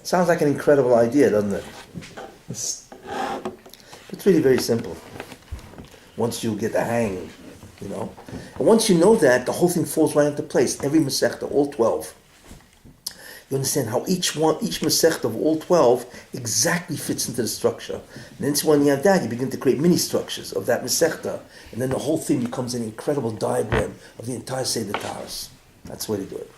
Sounds like an incredible idea, doesn't it? It's really very simple. Once you get the hang, And once you know that, the whole thing falls right into place. Every Masechta, all 12. You understand how each Masechta of all 12 exactly fits into the structure. And then when you have that, you begin to create mini structures of that Masechta. And then the whole thing becomes an incredible diagram of the entire Seder Taharos. That's the way to do it.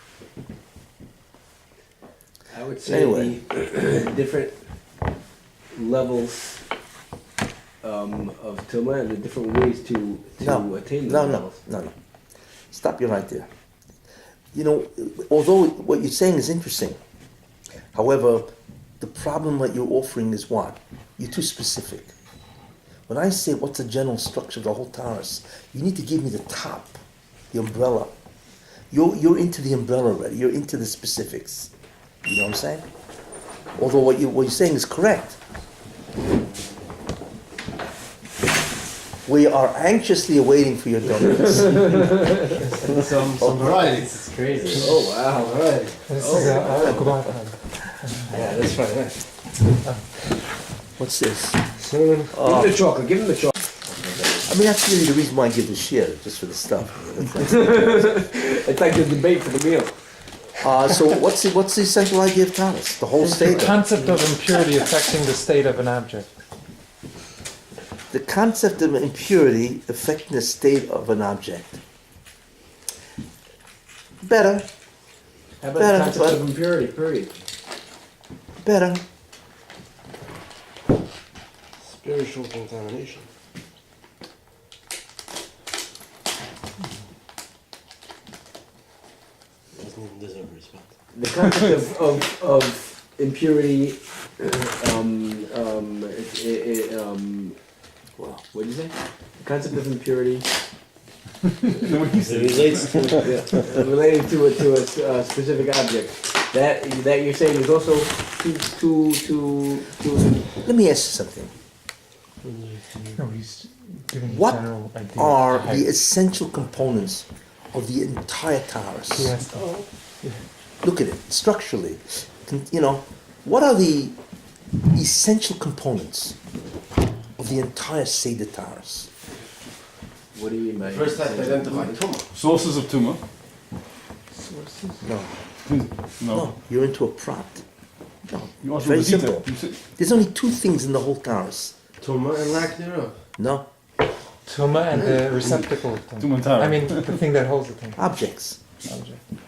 I would say the different levels of Tumah and the different ways to attain those levels. No. Stop you right there. Although what you're saying is interesting, however, the problem that you're offering is what? You're too specific. When I say what's the general structure of the whole Taharos, you need to give me the top, the umbrella. You're into the umbrella already. You're into the specifics. You know what I'm saying? Although what you're saying is correct. We are anxiously awaiting for your donuts. some varieties. It's crazy. Oh wow! Right. Yeah, that's right. What's this? Give him the chocolate. Give him the chocolate. I mean, that's really the reason why I give the share, just for the stuff. It's like the debate for the meal. So what's the essential idea of Taharos? The whole state. The concept of impurity affecting the state of an object. The concept of impurity affecting the state of an object. Better. How about the concept of impurity, period? Better. Spiritual contamination. Doesn't even deserve respect. The concept of impurity, what did you say? The concept of impurity relating to a specific object. That you're saying is also to. Let me ask you something. No, he's giving What general idea. are the essential components of the entire Taharos? Look at it structurally. What are the essential components of the entire Seder Taharos? What do you mean by? First time to identify the Tumah. Sources of Tumah. No, you're into a prat. No, You asked very for the simple. detail. There's only two things in the whole Taharos. Tumah and lack thereof. No, Tumah and the receptacle thing. Tumah and Tara. I mean, the thing that holds the thing. objects.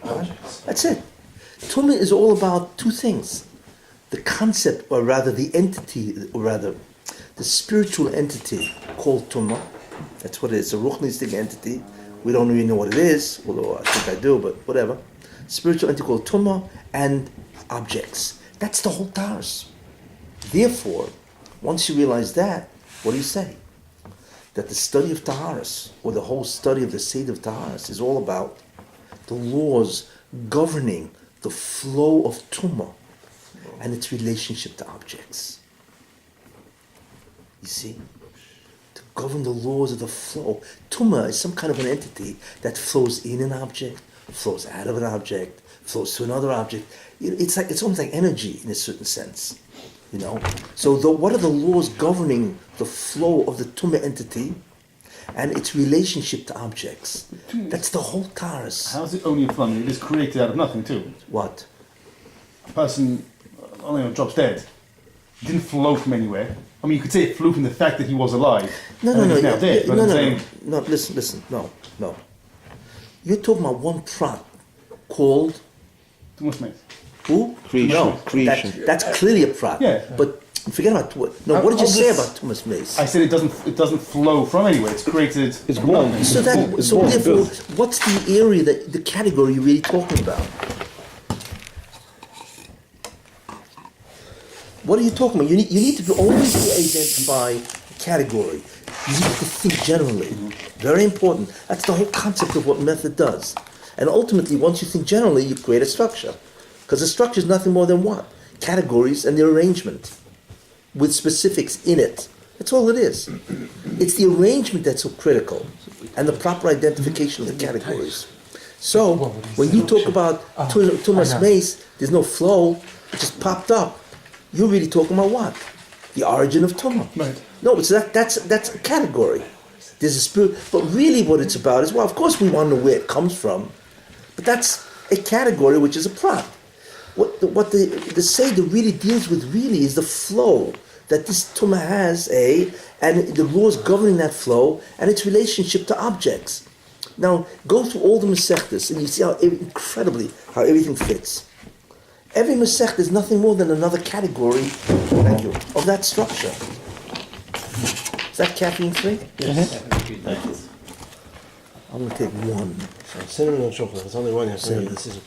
Objects. That's it. Tumah is all about two things. The concept, or rather the entity, or rather the spiritual entity called Tumah. That's what it is, a ruchnistic entity. We don't really know what it is, although I think I do, but whatever. Spiritual entity called Tumah and objects. That's the whole Taharos. Therefore, once you realize that, what do you say? That the study of Taharos, or the whole study of the Seder of Taharos, is all about the laws governing the flow of Tumah and its relationship to objects. You see? To govern the laws of the flow. Tumah is some kind of an entity that flows in an object, flows out of an object, flows to another object. It's almost like energy in a certain sense. So what are the laws governing the flow of the Tumah entity and its relationship to objects? That's the whole Taharos. How is it only a phenomenon? It is created out of nothing too. What? A person, drops dead. It didn't flow from anywhere. I mean, you could say it flew from the fact that he was alive. No, he's now dead. But I'm saying, no. Listen. No. You're talking about one prat called Tumah Smith. who? Creation. That's clearly a prat. Yeah. But forget about what. No, what did you say about Thomas Mace? I said it doesn't flow from anywhere. It's created. It's born. So therefore, what's the area the category you're really talking about? What are you talking about? You need to always identify a category. You need to think generally. Very important. That's the whole concept of what method does. And ultimately, once you think generally, you create a structure. Because a structure is nothing more than what? Categories and their arrangement with specifics in it. That's all it is. It's the arrangement that's so critical and the proper identification of the categories. So, when you talk about Thomas Mace, there's no flow. just popped up, you're really talking about what? The origin of Tumah. Right. No, it's that's a category. There's a spirit, but really what it's about is, well, of course we want to know where it comes from, but that's a category which is a prat. What the Seder really deals with really is the flow that this Tumah has, and the laws governing that flow, and its relationship to objects. Now, go through all the Maseches, and you see how incredibly how everything fits. Every Masech is nothing more than another category, thank you, of that structure. Is that caffeine free? Yes. Thank you. I'm going to take one. Cinnamon and chocolate. There's only one. This is.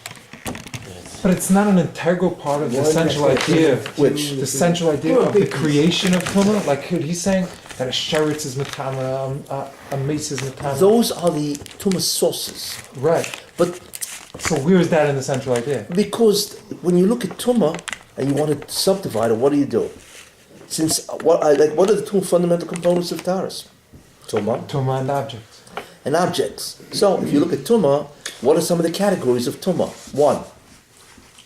But it's not an integral part of the central idea. Which? The central idea of the creation of Tumah? Like he's saying that a sheretz is Matama, a mace is Matama. Those are the Tumah sources. Right. But So where is that in the central idea? because when you look at Tumah and you want to subdivide it, what do? Since what are the two fundamental components of Taurus? Tumah Tumah and objects. and objects. So if you look at Tumah, what are some of the categories of Tumah? One,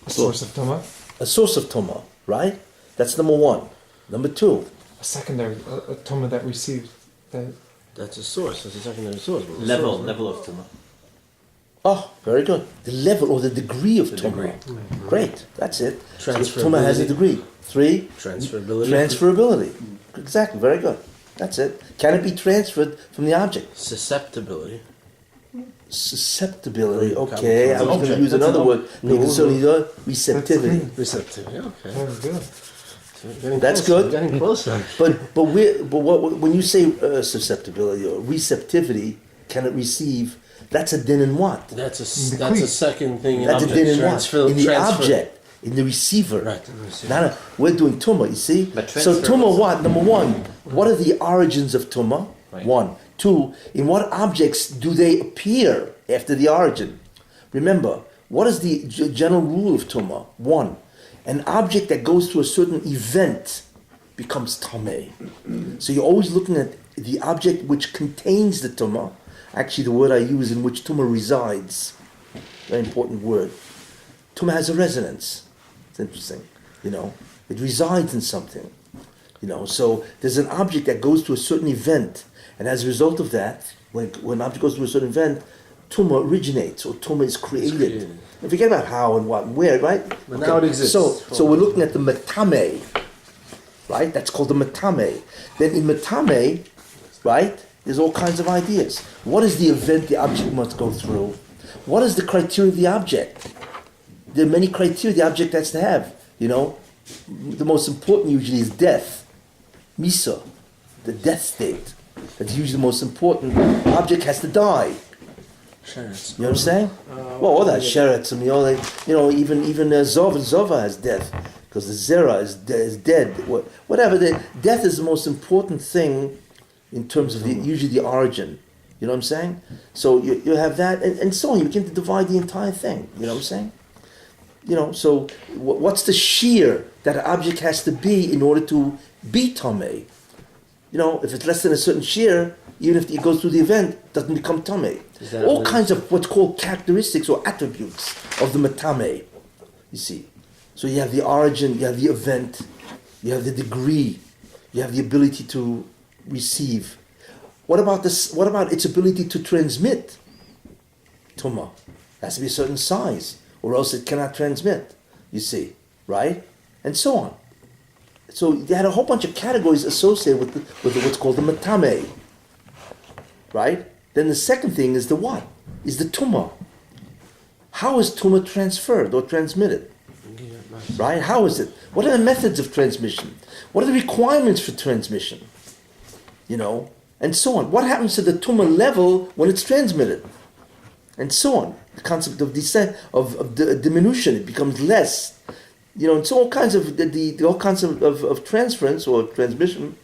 A source of Tumah. a source of Tumah, right? That's number one. Number two, A secondary, a Tumah that receives. That's a source. That's a secondary source. But the Level source, of Tumah. oh, very good. The level or the degree of Tumah. Great, that's it. So Tumah has a degree. Three, Transferability. transferability. Exactly, very good. That's it. Can it be transferred from the object? Susceptibility. Susceptibility, okay. I was going to use another word. But you can certainly do receptivity. Receptivity. Okay. Very good. Getting That's closer, good. Getting closer. But when you say susceptibility or receptivity, can it receive? That's a din in what? That's a second thing in That's a din in what? Transfer. In the transfer. object, in the receiver. Right. We're doing Tumah, you see? But So transfer Tumah was- what? Number one, what are the origins of Tumah? Right. One. Two, in what objects do they appear after the origin? Remember, what is the general rule of Tumah? One, an object that goes through a certain event becomes Tameh. So you're always looking at the object which contains the Tumah. Actually, the word I use in which Tumah resides. Very important word. Tumah has a resonance. It's interesting. It resides in something. So there's an object that goes through a certain event, and as a result of that, when an object goes through a certain event, Tumah originates, or Tumah is created. And forget about how and what and where, right? But now it exists. So we're looking at the Matame, right? That's called the Matame. Then in Matame, right, there's all kinds of ideas. What is the event the object must go through? What is the criteria of the object? There are many criteria the object has to have. The most important usually is death, Misa, the death state. That's usually the most important. The object has to die. Sheretz. You know what I'm saying? Well, all that sheretz, even Zova has death because the zera is dead. Whatever, death is the most important thing in terms of usually the origin. You know what I'm saying? So you have that, and so on. You begin to divide the entire thing. You know what I'm saying? So what's the shear that an object has to be in order to be Tomei? If it's less than a certain shear, even if it goes through the event, it doesn't become Tomei. All kinds of what's called characteristics or attributes of the Matame, you see. So you have the origin, you have the event, you have the degree, you have the ability to receive. What about this? What about its ability to transmit? Tumah. It has to be a certain size, or else it cannot transmit, you see, right? And so on. So they had a whole bunch of categories associated with what's called the Matame, right? Then the second thing is the what? Is the Tumah. How is Tumah transferred or transmitted? Right? How is it? What are the methods of transmission? What are the requirements for transmission? And so on. What happens to the Tumah level when it's transmitted? And so on. The concept of descent, of diminution, it becomes less. And so all kinds of all concept of transference or transmission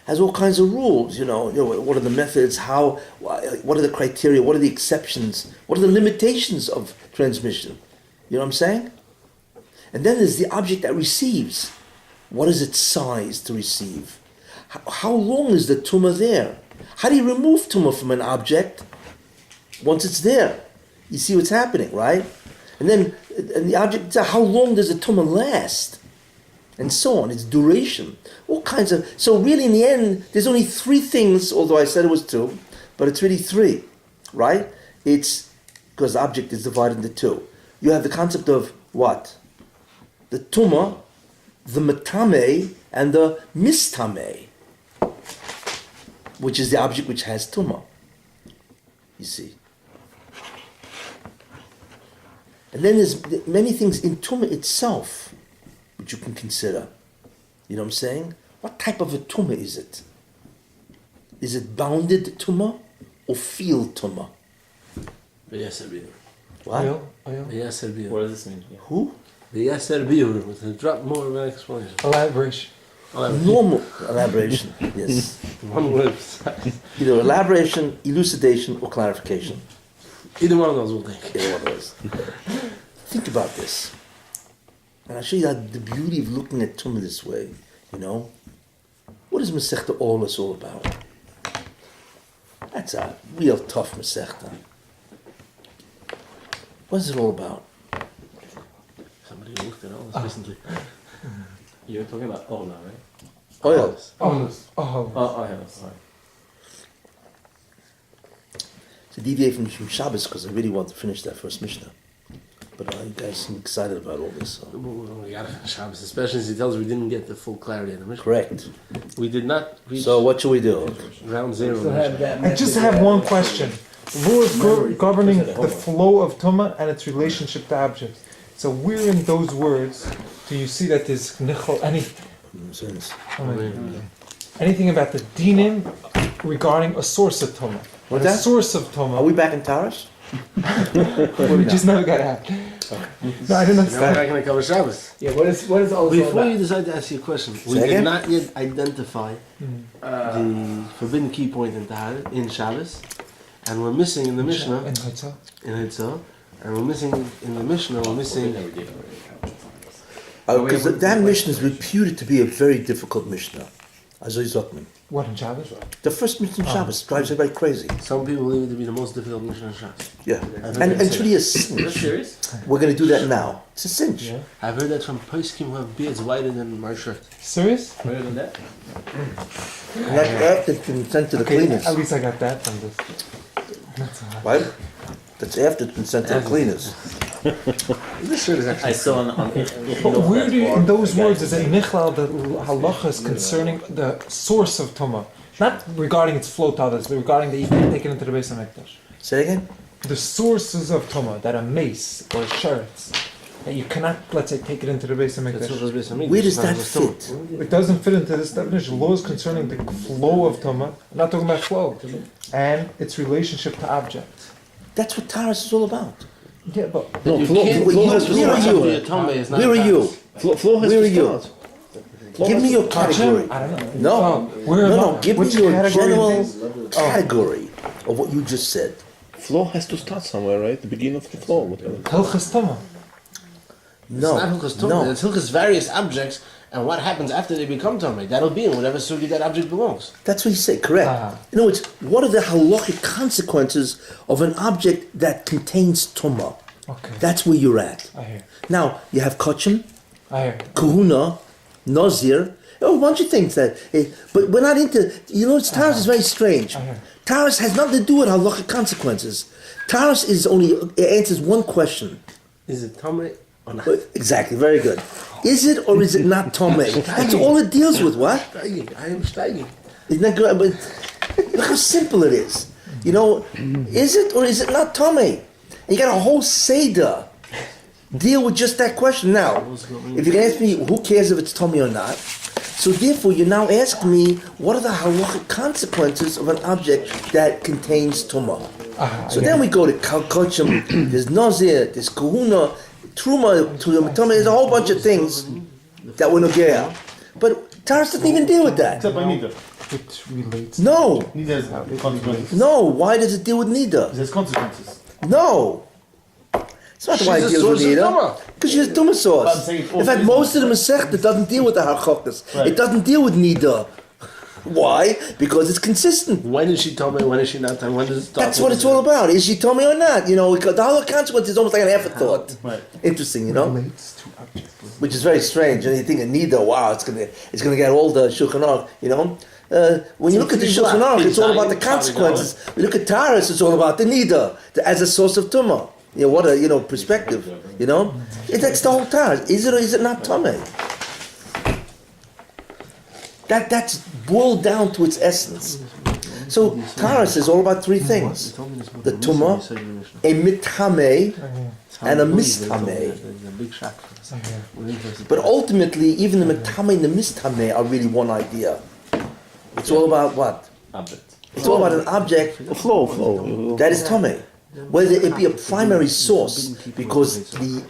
has all kinds of rules. What are the methods? What are the criteria? What are the exceptions? What are the limitations of transmission? You know what I'm saying? And then there's the object that receives. What is its size to receive? How long is the tumah there? How do you remove tumah from an object once it's there? You see what's happening, right? And then And the object, how long does a tumah last? And so on, its duration. All kinds of, so really in the end, there's only three things, although I said it was two, but it's really three, right? It's, because the object is divided into two. You have the concept of what? The tumah, the metame, and the mistame, which is the object which has tumah. You see. And then there's many things in tumah itself which you can consider. You know what I'm saying? What type of a tumah is it? Is it bounded tumah or field tumah? V'yaser biyur. What? V'yaser biyur. What does this mean? Yeah. Who? V'yaser biyur. With a drop more of an explanation. Elaboration. Normal elaboration, yes. One word. Either elaboration, elucidation, or clarification. Either one of those will take. Either one of those. Think about this. And I'll show you the beauty of looking at tumah this way, you know. What is Masechta Olas all about? That's a real tough Masechta. What is it all about? Somebody looked at all this recently. You're talking about Ola, right? Oh, yeah. Oh, yeah, sorry. It's a deviation from Shabbos because I really want to finish that first Mishnah. But you guys seem excited about all this. So. We got Shabbos, especially as he tells us we didn't get the full clarity in the Mishnah. Correct. We did not reach So what should we do? ground zero. Still have that I just have one question. Rules governing the flow of tumah and its relationship to objects. So where in those words do you see that there's nichol, anything about the dinim regarding a source of tumah? What's A that? source of Are tumah. we back in Taurus? We just never got out. No, I didn't Now we're understand. not going to cover Shabbos. Yeah, what is Ola all Before about? you decide to ask your question, we Say did again? not yet identify the forbidden key point in Shabbos, and we're missing in the Mishnah, In Haitzah. in Hitzah, and we're missing in the Mishnah, we're missing Because that Mishnah is reputed to be a very difficult Mishnah. Azoi Zotman. What, in Shabbos? The first Mishnah in Shabbos drives everybody crazy. some people believe it to be the most difficult Mishnah in Shabbos. Yeah. And it's really a cinch. Are you serious? We're going to do that now. It's a cinch. Yeah. I've heard that from poskim who have beards wider than my shirt. Serious? Better than that? And that after it's been sent to the Okay, cleaners. at least I got that from this. That's all right. Right? That's after it's been sent to the cleaners. This shirt is I actually. saw on But where do you, in those words, is it nichlal the halachas concerning the source of tumah? Not regarding its flow to others, but regarding that you can't take it into the Beis HaMikdash. Say again? The sources of tumah, that a mace or sheretz, that you cannot, let's say, take it into the Beis That's what HaMikdash. was based on me. Where does that fit? It doesn't fit into this definition. Laws concerning the flow of tumah, I'm not talking about flow, and its relationship to objects. That's what Taurus is all about. Yeah, but No, Where flow are you? Where Where are you? Where are you? Give me your category. I don't No. know. Where No, about? give me Which your category general is this? category of what you just said. Flow has to start somewhere, right? The beginning of the flow, whatever. Hilchas tumah. No. It's not Hilchas Tumah, No. it's Hilchas various objects, and what happens after they become Tumah. That'll be in whatever sugi that object belongs. That's what you say, correct. In other words, what are the halachic consequences of an object that contains tumah? Okay, That's where you're at. I hear. Now, you have kachim, I hear. kahuna, nazir, a bunch of things that, but we're not into, Taurus is very strange. Taurus has nothing to do with halachic consequences. Taurus is only, it answers one question. Is it Tumah or not? Exactly, very good. Is it or is it not tomei? That's all it deals with, what? I am steiging. Isn't that good? But look how simple it is. Is it or is it not tomei? And you got a whole seder deal with just that question. Now, if you can ask me, who cares if it's tomei or not? So therefore, you now ask me, what are the halachic consequences of an object that contains tumah? So then we go to kalkochim, there's nazir, there's kahuna, truma, there's a whole bunch of things that we're nogea. But Taurus doesn't even deal with that. Except by Nida. It relates. No, Nida has consequences. no. Why does it deal with nida? It has consequences. No. It's not why it She's a deals with source of nida. tumah. Because she's a tumah I'm source. saying In fact, most of the Masechta doesn't deal with the harchokas. Right. It doesn't deal with nida. Why? Because it's consistent. When is she told me? When is she not? And when does it start? That's what it's all about. Is she told me or not? You know, because the whole consequence is almost like an afterthought. Right. Interesting, you know? Relates to objects. Which is very strange. And you think, neither, wow, it's gonna get all the Shulchan Aruch, you know? When you look at the Shulchan Aruch, it's all about the consequences. We look at Taurus, it's all about the nida as a source of tumah. You know, what a perspective. You know, that's the whole Taurus. Is it or is it not tumah? That's boiled down to its essence. So Taurus is all about three things: the tumah, a mithameh, and a mistameh. But ultimately, even the mithameh and the mistameh are really one idea. It's all about what? Object. It's all about an object. Flow. That is tameh. Whether it be a primary source, because the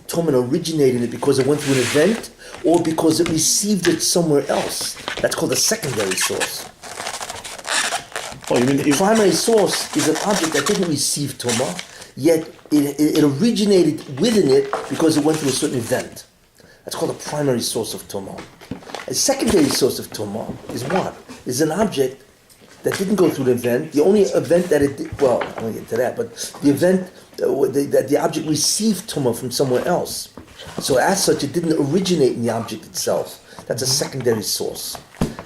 tameh originated in it because it went through an event, or because it received it somewhere else. That's called a secondary source. Oh, you mean The primary source is an object that didn't receive tameh, yet it originated within it because it went through a certain event. That's called a primary source of tameh. A secondary source of tameh is what? Is an object that didn't go through the event. The only event that it did, well, I won't get to that, but the event that the object received tameh from somewhere else. So as such, it didn't originate in the object itself. That's a secondary source.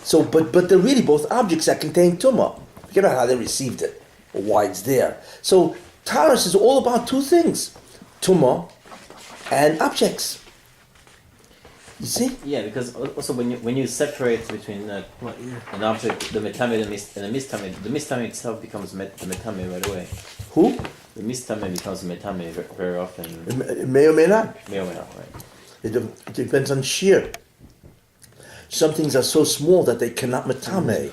So, but they're really both objects that contain tameh. Forget about how they received it or why it's there. So Taurus is all about two things: tameh and objects. You see? Yeah, because also when you separate between an object, the metame and the mistame, the mistame itself becomes the metame right away. Who? The mistame becomes metame very often. It may or may not. May or may not, right? It depends on shear. Some things are so small that they cannot metame.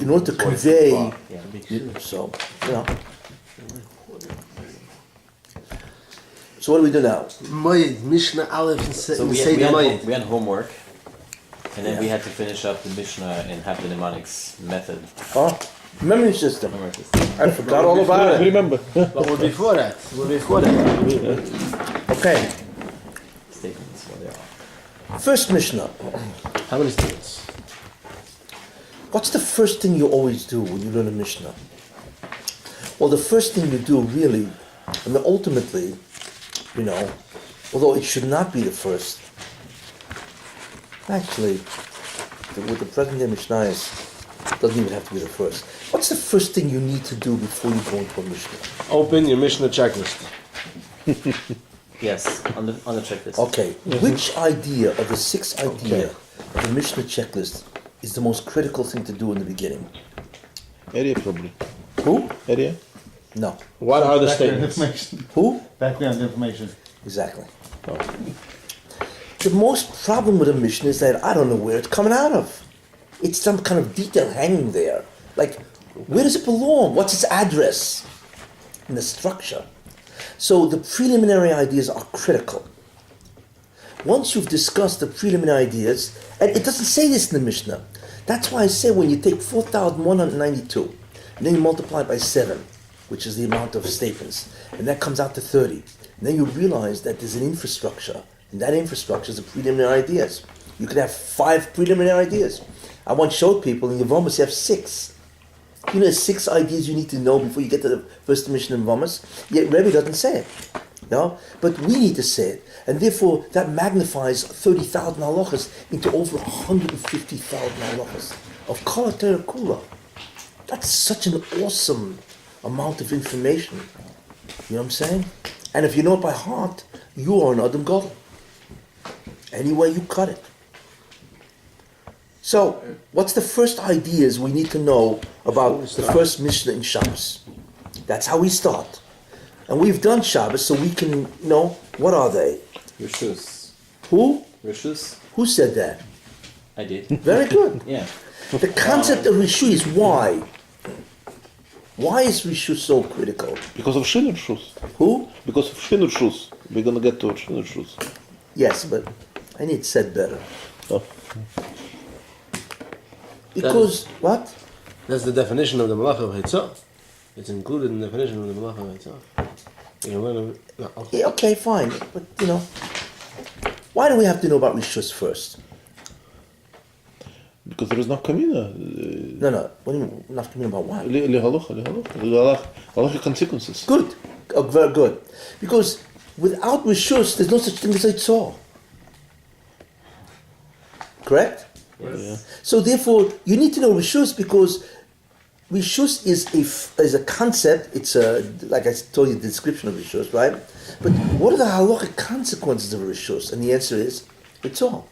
In order to convey, Yeah. so, you know. So what do we do now? Moed, Mishnah Aleph, and So we had homework, and then we had to finish up the Mishnah and have the mnemonics method. Oh, memory system. Homework system. I forgot all about it. Remember. But we're before that. Okay, Statements, what they are. first Mishnah. How many statements? What's the first thing you always do when you learn a Mishnah? Well, the first thing you do really, I mean, ultimately, you know, although it should not be the first. Actually, with the present day Mishnayos, it doesn't even have to be the first. What's the first thing you need to do before you go into a Mishnah? Open your Mishnah checklist. Yes, on the checklist. Okay, which idea of the six idea of the Mishnah checklist is the most critical thing to do in the beginning? Area probably. Who? Area? No. What are the Background statements? information. Who? Background information. Exactly. The most problem with a Mishnah is that I don't know where it's coming out of. It's some kind of detail hanging there. Like, where does it belong? What's its address in the structure? So the preliminary ideas are critical. Once you've discussed the preliminary ideas, and it doesn't say this in the Mishnah. That's why I say when you take 4,192, and then you multiply it by 7, which is the amount of statements, and that comes out to 30. And then you realize that there's an infrastructure, and that infrastructure is the preliminary ideas. You could have 5 preliminary ideas. I once showed people in Yevamos you have 6. You know, there's 6 ideas you need to know before you get to the first Mishnah in Yevamos. Yet Rabbi doesn't say it. No? But we need to say it. And therefore, that magnifies 30,000 halachas into over 150,000 halachas of Kol HaTorah Kula. That's such an awesome amount of information. You know what I'm saying? And if you know it by heart, you are an Adam Gadol. Any way you cut it. So, what's the first ideas we need to know about the first Mishnah in Shabbos? That's how we start. And we've done Shabbos, so we can know, what are they? Rishus. Who? Rishus? Who said that? I did. Very good. Yeah. The concept of Rishu is why. Why is Rishu so critical? Because of Shinur Shus. Who? Because of Shinur Shus. We're gonna get to Shinur Shus. Yes, but I need it said better. Oh. Because, what? That's the definition of the Malacha of Hitzah. It's included in the definition of the Malacha of Hitzah. You know, no, okay. Yeah, okay, fine. But, you know, Why do we have to know about Rishus first? Because there is no kamina. No. What do you mean? Not coming about what? Halacha consequences. Good. Oh, very good. Because without Rishus, there's no such thing as Hitzor. Correct? Yeah. So therefore, you need to know Rishus because Rishus is a concept. It's a, like I told you, the description of Rishus, right? But what are the halachic consequences of Rishus? And the answer is Hitzor.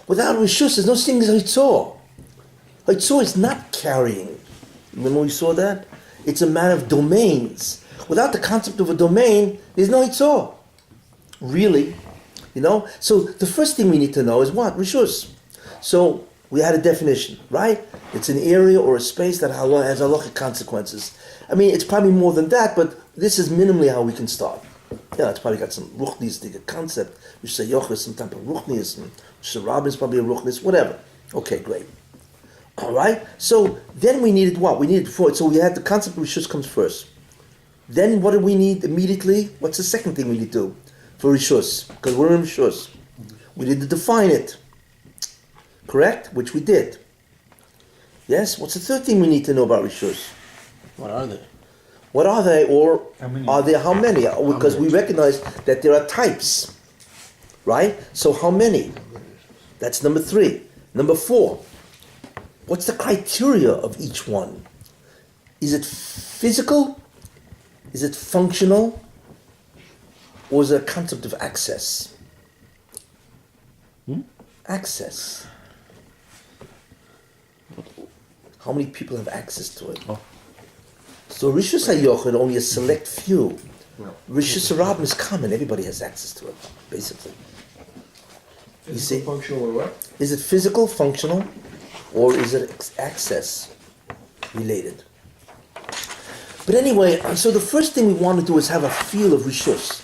Without Rishus, there's no such thing as Hitzor. Hitzor is not carrying. Remember we saw that? It's a matter of domains. Without the concept of a domain, there's no Hitzor. Really? You know? So the first thing we need to know is what? Rishus. So we had a definition, right? It's an area or a space that has halachic consequences. I mean, it's probably more than that, but this is minimally how we can start. Yeah, it's probably got some ruchnistic concept, which is a yochis, some type of ruchnism, which is a Rabbi is probably a ruchnis, whatever. Okay, great. All right. So then we needed what? We needed before. So we had the concept of Rishus comes first. Then what do we need immediately? What's the second thing we need to do for Rishus? Because we're in Rishus. We need to define it. Correct? Which we did. Yes? What's the third thing we need to know about Rishus? What are they? What are they, or How many? are there how many? Because we recognize that there are types. Right? So how many? That's number 3. Number 4. What's the criteria of each one? Is it physical? Is it functional? Or is it a concept of access? Access. How many people have access to it? So Rishus HaYochid, only a select few. Rishus HaRabim is common, everybody has access to it, basically. You see? Functional or what? Is it physical, functional, or is it access related? But anyway, so the first thing we want to do is have a feel of Rishus.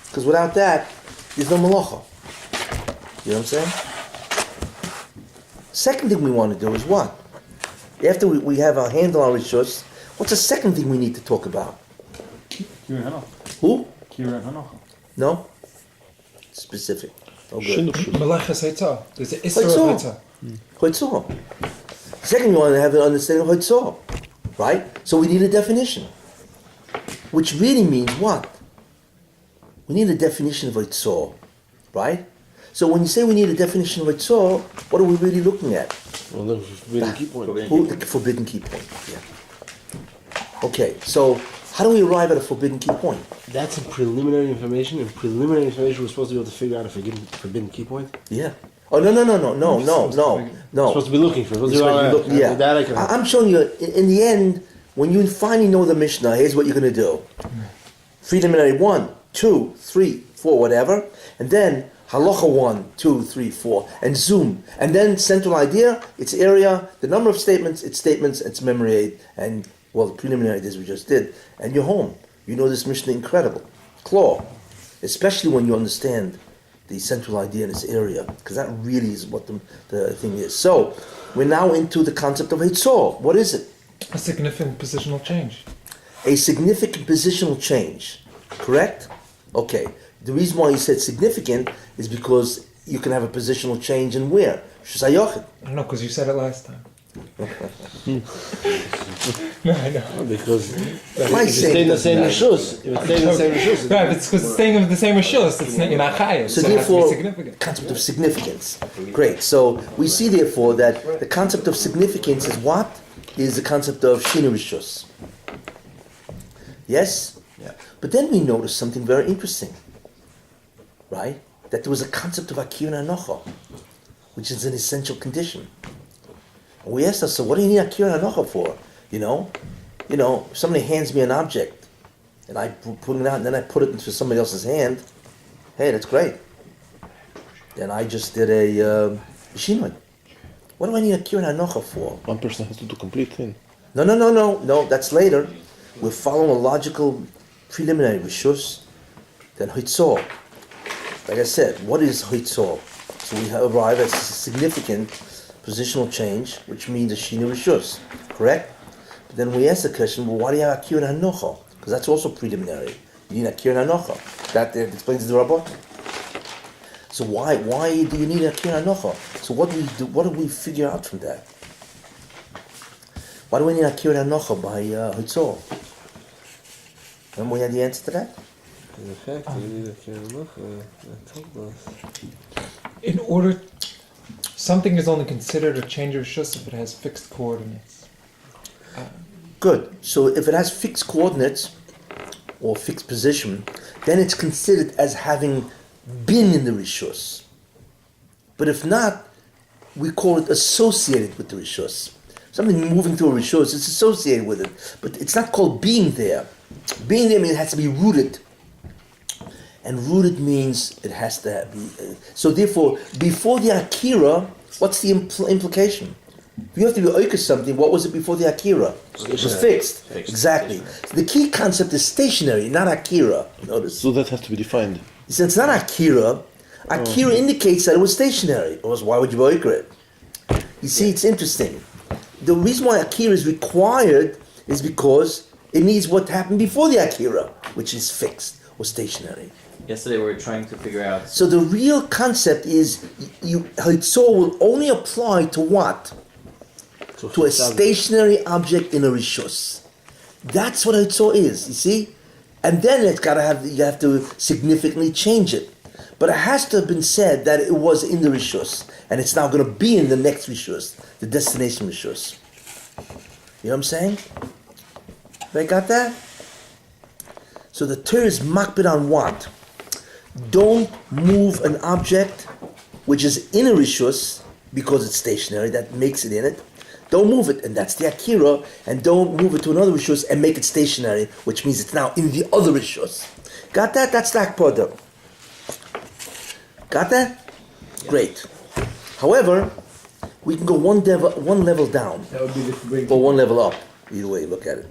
Because without that, there's no malacha. You know what I'm saying? Second thing we want to do is what? After we have a handle on Rishus, what's the second thing we need to talk about? Kira Hanoch. Who? Kira Hanoch. No? Specific. Oh, good. Meleches Hitzor. There's an Isser of Hitzor. Hitzor. Hitzor. Second, we want to have an understanding of Hitzor. Right? So we need a definition. Which really means what? We need a definition of Hitzor. Right? So when you say we need a definition of Hitzor, what are we really looking at? Well, the forbidden key point. The forbidden key point. Yeah. Okay, so how do we arrive at a forbidden key point? That's a preliminary information, and preliminary information we're supposed to be able to figure out a forbidden key point. Yeah. Oh no. We're supposed to be looking for. I'm showing you. In the end, when you finally know the Mishnah, here's what you're going to do: preliminary 1, 2, 3, 4, whatever, and then halacha 1, 2, 3, 4, and zoom, and then central idea, its area, the number of statements, its memory aid, and well, the preliminary ideas we just did, and you're home. You know this Mishnah incredible, claw, especially when you understand the central idea in this area, because that really is what the thing is. So, we're now into the concept of Hitzor. What is it? A significant positional change. A significant positional change, correct? Okay. The reason why you said significant is because you can have a positional change in where? Rishus HaYochid. I don't know, because you said it last time. No, I know. Because if My it's staying the same Rishus, Right, but it's because it's staying in the same Rishus, it's not, you're not chayav, So so it has to be therefore, significant. concept of significance. Great. So we see therefore that the concept of significance is what? Is the concept of Shinu Rishus. Yes? Yeah. But then we notice something very interesting. Right? That there was a concept of Akira Hanocha, which is an essential condition. And we asked ourselves, what do you need Akira Hanocha for? You know, if somebody hands me an object, and I put it out, and then I put it into somebody else's hand, hey, that's great. Then I just did a shinoi. What do I need Akira Hanocha for? One person has to do complete thing. No, that's later. We're following a logical preliminary Rishus, then Hitzor. Like I said, what is Hitzor? So we arrive at a significant positional change, which means a Shinu Rishus, correct? But then we ask the question, well, why do you have Akira Hanocha? Because that's also preliminary. You need Akira Hanocha. That explains the Rabbi. So why do you need a Akira Anocha? So what do we figure out from that? Why do we need Akira Anocha by Hitzor? Remember we had the answer to that? In effect, you need a Kiranocha. That told us. In order, something is only considered a change of Rishus if it has fixed coordinates. Good. So if it has fixed coordinates or fixed position, then it's considered as having been in the Rishus. But if not, we call it associated with the Rishus. Something moving through a Rishus is associated with it, but it's not called being there. Being there means it has to be rooted. And rooted means it has to be... so therefore, before the Akira, what's the implication? If you have to be oika something, what was it before the Akira? It was fixed. Exactly. So the key concept is stationary, not Akira. Notice. So that has to be defined. Since it's not Akira, Akira indicates that it was stationary. Or else why would you oika it? You see, it's interesting. The reason why Akira is required is because it needs what happened before the Akira, which is fixed or stationary. Yesterday we were trying to figure out. So the real concept is Hitzor will only apply to what? To a stationary object in a Rishus. That's what Hitzor is, you see? And then you have to significantly change it. But it has to have been said that it was in the Rishus, and it's now going to be in the next Rishus, the destination Rishus. You know what I'm saying? They got that? So the Torah is makbid on what? Don't move an object which is in a Rishus because it's stationary, that makes it in it. Don't move it, and that's the Akira, and don't move it to another Rishus and make it stationary, which means it's now in the other Rishus. Got that? That's the Akpada. Got that? Yeah. Great. However, we can go one level down, That would be the forbidden or one level up. Either way you look at it.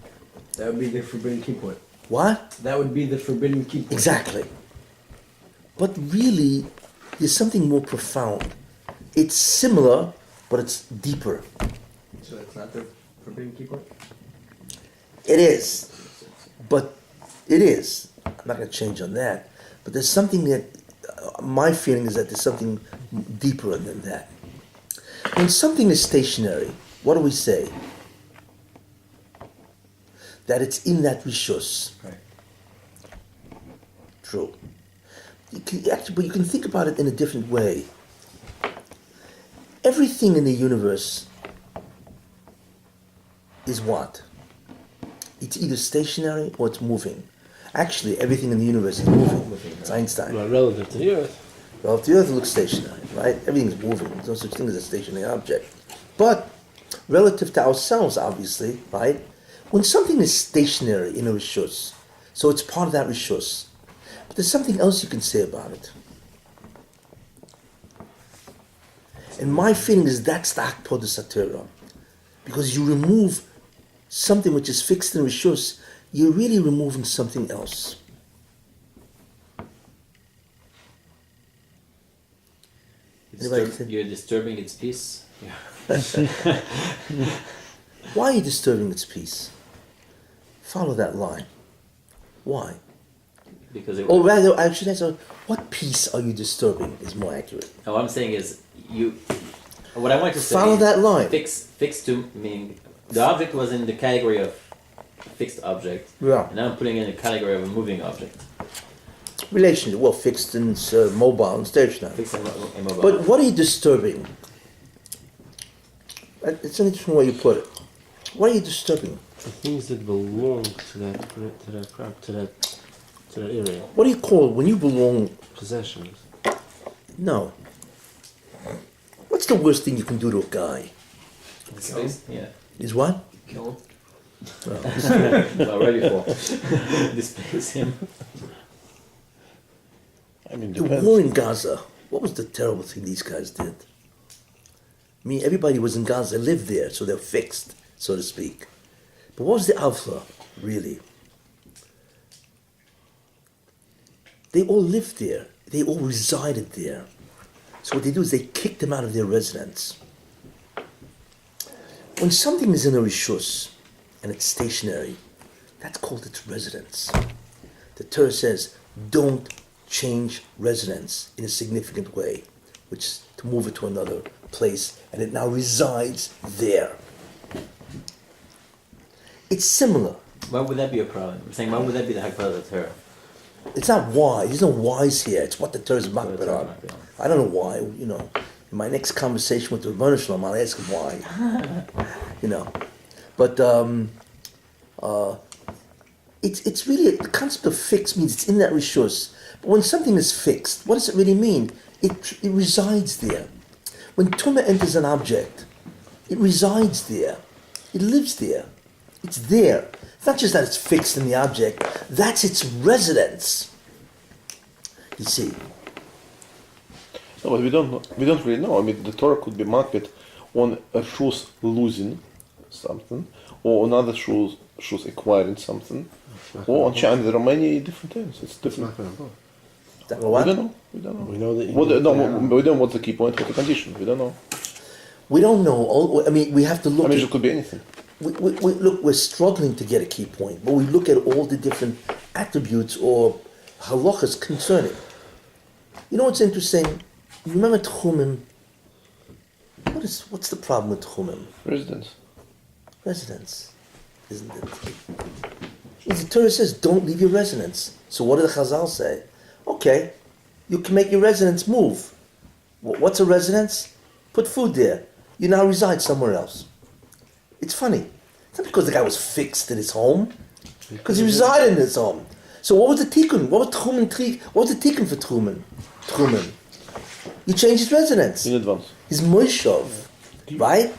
That would be the forbidden key point. What? That would be the forbidden key point. Exactly. But really, there's something more profound. It's similar, but it's deeper. So that's not the forbidden key point? It is. But it is. I'm not going to change on that. But there's something that, my feeling is that there's something deeper than that. When something is stationary, what do we say? That it's in that Rishus. Right. True. But you can think about it in a different way. Everything in the universe is what? It's either stationary or it's moving. Actually, everything in the universe is moving. It's Einstein. Well, relative to the Earth. Well, if the Earth looks stationary, right? Everything's moving. There's no such thing as a stationary object. But relative to ourselves, obviously, right? When something is stationary in a Rishus, so it's part of that Rishus, but there's something else you can say about it. And my feeling is that's the Akpodah Satira. Because you remove something which is fixed in Rishus, you're really removing something else. You're disturbing its peace. Why are you disturbing its peace? Follow that line. Why? Because it Or rather, I should answer, what peace are you disturbing is more accurate. what I'm saying is you. What I want to say. Follow is that line. Fixed to meaning the object was in the category of fixed object. Yeah. And now I'm putting in the category of a moving object. Relationship, well, fixed and mobile and stationary. Fixed and immobile. But what are you disturbing? It's an interesting way you put it. What are you disturbing? The things that belong to that area. What do you call when you belong? Possessions. No. What's the worst thing you can do to a guy? Space? Yeah. Is what? Kill him. Already for displace him. I mean, The depends. war in Gaza. What was the terrible thing these guys did? I mean, everybody was in Gaza, lived there, so they're fixed, so to speak. But what was the Avla, really? They all lived there. They all resided there. So what they do is they kick them out of their residence. When something is in a rishus and it's stationary, that's called its residence. The Torah says, don't change residence in a significant way, which is to move it to another place, and it now resides there. It's similar. Why would that be a problem? I'm saying, why would that be the Hakbah of the Torah? It's not why. There's no whys here. It's what the Torah is makbid on. I don't know why. In my next conversation with the Rabbi Shalom, I'll ask him why. But it's really the concept of fixed means it's in that rishus. But when something is fixed, what does it really mean? It resides there. When tumah enters an object, it resides there. It lives there. It's there. It's not just that it's fixed in the object. That's its residence. You see. No, but we don't really know. I mean, the Torah could be marked on a shoes losing something, or on other shoes acquiring something, or on China. There are many different things. It's different. What? We don't know. We know that. We don't know what's the key point, what's the condition. We don't know. We don't know. We have to look. It could be anything. Look, we're struggling to get a key point, but we look at all the different attributes or halachas concerning. You know what's interesting? You remember Tchumim? What's the problem with Tchumim? Residence, isn't it? The Torah says, don't leave your residence. So what did the Chazal say? Okay, you can make your residence move. What's a residence? Put food there. You now reside somewhere else. It's funny. It's not because the guy was fixed in his home, because he resided in his home. So what was the tikkun? What was the tikkun for Tchumim? You changed his residence. In advance. His moishov, right?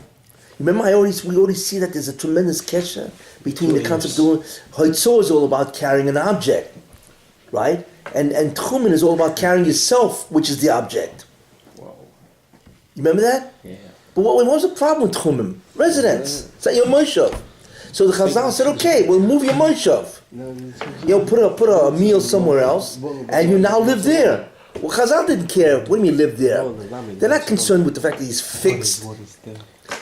Remember, we already see that there's a tremendous kessin between the concept of Hoitzor is all about carrying an object, right? And Tchumen is all about carrying yourself, which is the object. Wow. You remember that? Yeah. But what was the problem with Tchumen? Residence. It's not your moishov. So the Chazal said, okay, we'll move your moishov. Put a meal somewhere else, and you now live there. Well, Chazal didn't care. What do you mean live there? They're not concerned with the fact that he's fixed.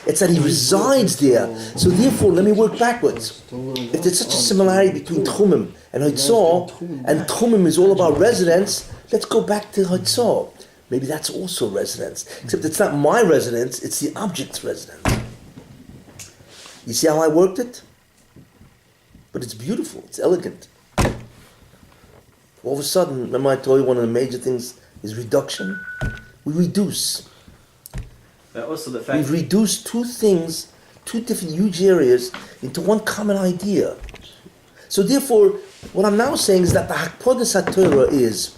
It's that he resides there. So therefore, let me work backwards. If there's such a similarity between Tchumim and Hoitzor, and Tchumim is all about residence, let's go back to Hoitzor. Maybe that's also residence. Except it's not my residence, it's the object's residence. You see how I worked it? But it's beautiful, it's elegant. All of a sudden, remember I told you one of the major things is reduction? We reduce. But also the fact We've reduced two things, two different huge areas, into one common idea. So therefore, what I'm now saying is that the Hakpodas HaTorah is,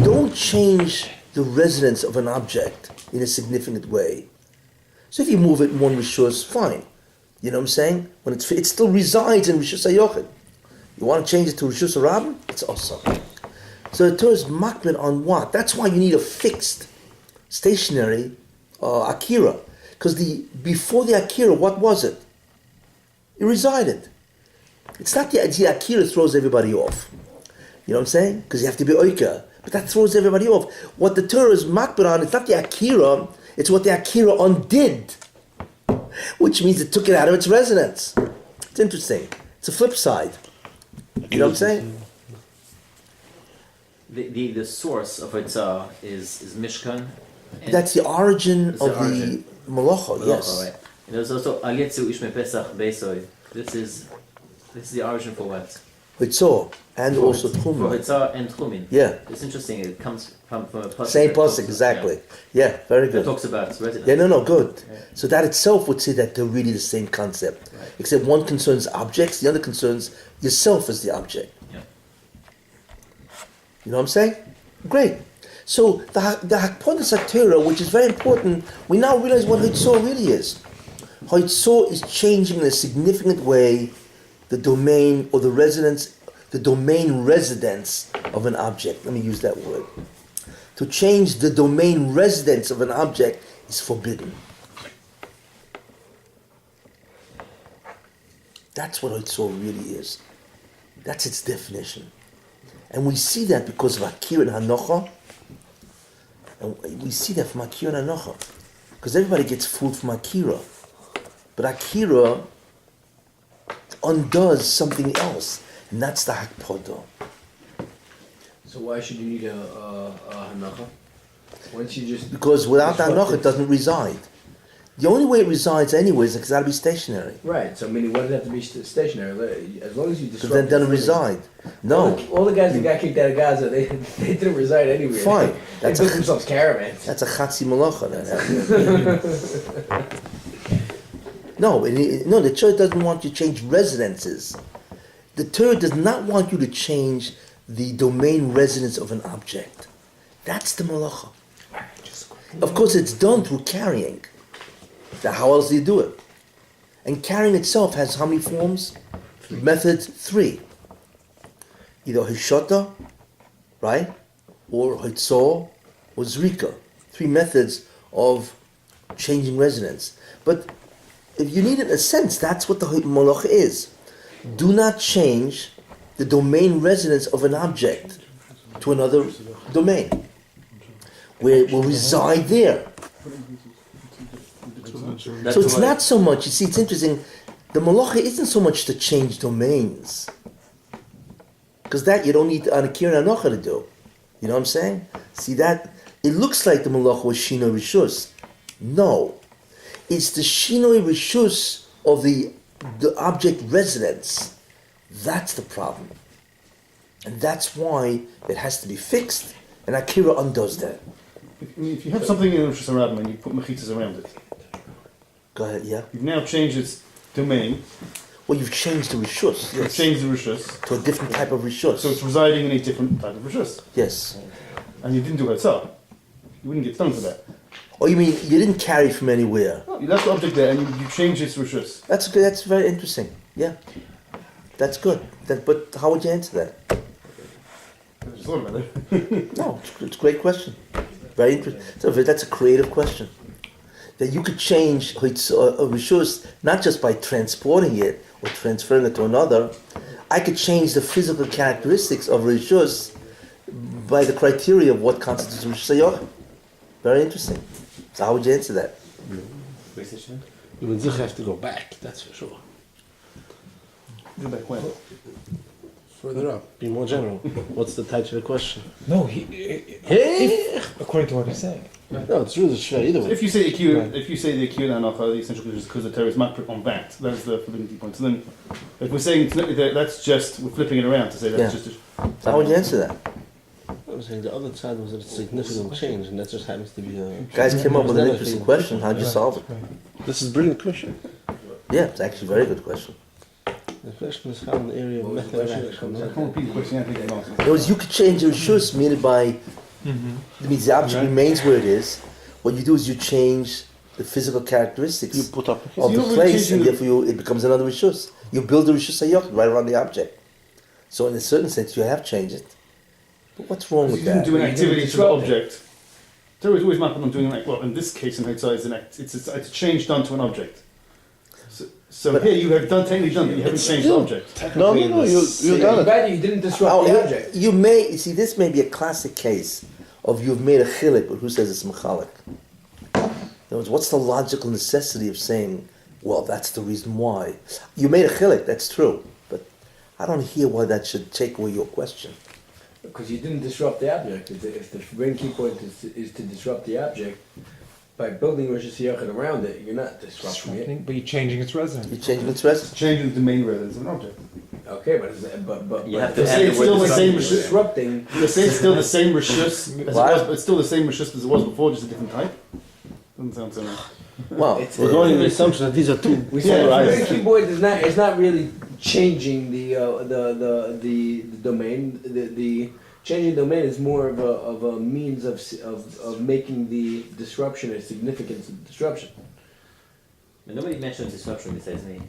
don't change the residence of an object in a significant way. So if you move it in one Rishus, fine. You know what I'm saying? When it still resides in Rishus HaYochid. You want to change it to Rishus HaRabim? It's awesome. So the Torah is makbid on what? That's why you need a fixed, stationary Akira. Because before the Akira, what was it? It resided. It's not the Akira throws everybody off. You know what I'm saying? Because you have to be Oika. But that throws everybody off. What the Torah is makbid on, it's not the Akira, it's what the Akira undid. Which means it took it out of its residence. It's interesting. It's a flip side. You know what I'm saying? The source of it is Mishkan. That's the origin of the Malacha, yes. Right. And there's also Alietzu Ishme Pesach Beisoy. This is the origin for what? Hitzor, and also For Tchumen. Hitzah and Tchumin. Yeah. It's interesting. It comes from a pasuk. Same that talks pasuk, exactly. Yeah, very That good. talks about residence. Yeah, no, good. Yeah. So that itself would say that they're really the same concept. Right. Except one concerns objects, the other concerns yourself as the object. Yeah. You know what I'm saying? Great. So the Hakpodas HaTorah, which is very important, we now realize what Hitzor really is. Hitzor is changing in a significant way the domain or the domain residence of an object. Let me use that word. To change the domain residence of an object is forbidden. That's what Hitzor really is. That's its definition. And we see that because of Akira and Hanocha. And we see that from Akira and Hanocha. Because everybody gets food from Akira. But Akira undoes something else. And that's the Hakpodah. So why should you need a hanacha? Once you just Because without that disrupt hanacha, it doesn't reside. The only way it resides anyway is it's got to be stationary. right. So meaning, why does it have to be stationary? As long as you Because disrupt. then it doesn't it, reside. No. All the guys that got kicked out of Gaza, they didn't reside anywhere. Fine. They That's built a, themselves caravans. that's a chatzi malacha. No, the Torah doesn't want you to change residences. The Torah does not want you to change the domain residence of an object. That's the malacha. Of course, it's done through carrying. Now, how else do you do it? And carrying itself has how many forms? Method 3. Either hishota, right? Or hitzor, or zrika. 3 methods of changing residence. But if you need it in a sense, that's what the malacha is. Do not change the domain residence of an object to another domain, where it will reside there. So it's not so much, you see, it's interesting, the malacha isn't so much to change domains, because that you don't need on a kira hanocha to do. You know what I'm saying? See that, it looks like the malacha was shinoi rishus. No, it's the shinoi rishus of the object residence. That's the problem. And that's why it has to be fixed, and Akira undoes that. If you have something in Rosh Hashanah and you put mechitzas around it, Go ahead, yeah? you've now changed its domain, Well, you've changed the rishus, you've yes, changed the rishus, to a different type of rishus. so it's residing in a different type of rishus. Yes. And you didn't do it yourself. You wouldn't get stung for that. Oh, you mean you didn't carry from anywhere? No, you left the object there and you changed its rishus. That's good. That's very interesting. Yeah, that's good. But how would you answer that? I just thought about it. No, it's a great question. Very interesting. So that's a creative question. That you could change a rishus not just by transporting it or transferring it to another. I could change the physical characteristics of rishus by the criteria of what constitutes rishus hayochid. Very interesting. So how would you answer that? You would just have to go back, that's for sure. Go back when? Further up, be more general. What's the title of the question? No, according to what he's saying. No, it's really shver either So way. if you say the Akira Hanacha, the essential condition is because the Torah is makpid on that the forbidden key point. So then, if we're saying it's not, that's just, we're flipping it around to say that's Yeah. just So how would you answer that? I was saying the other side was that it's a significant change, and that just happens to be a... Guys came up with an interesting question. How'd you solve it? This is a brilliant question. Yeah, it's actually a very good question. The question is how in the area of method of action. I right? can't repeat the question, I think I answered. In other words, you could change your rishus meaning by, that means the object remains where it is. What you do is you change the physical characteristics You put up. of So the you're really place, changing and the- therefore it becomes another rishus. You build a rishus hayochid right around the object. So in a certain sense, you have changed it. But what's wrong You with didn't that? do an activity to the disrupt it. object. Torah is always makpid on doing like, well, in this case in Haitzah, it's a change done to an object. So But- here you have technically done, but you haven't changed the object. No, you've done it. Bad, you didn't disrupt Oh, the object. you may see. This may be a classic case of you've made a chilik, but who says it's mechalik? In other words, what's the logical necessity of saying, well, that's the reason why? You made a chilik, that's true, but I don't hear why that should take away your question. Because you didn't disrupt the object. If the forbidden key point is to disrupt the object, by building Rosh Hashanah around it, you're not disrupting it. But you're changing its residence. You're changing its residence. Changing the domain residence of an object. Okay, but You have but to add the it's word still the same disrupting. disrupting. It's still the same rishus as it Why? was, but it's still the same rishus as it was before, just a different type. Doesn't sound so nice. Well, It's- We're going with the assumption that these are two... We said Yeah, the right. forbidden key point is not really changing the domain. The changing domain is more of a means of making the disruption a significant disruption. But nobody mentioned disruption besides me.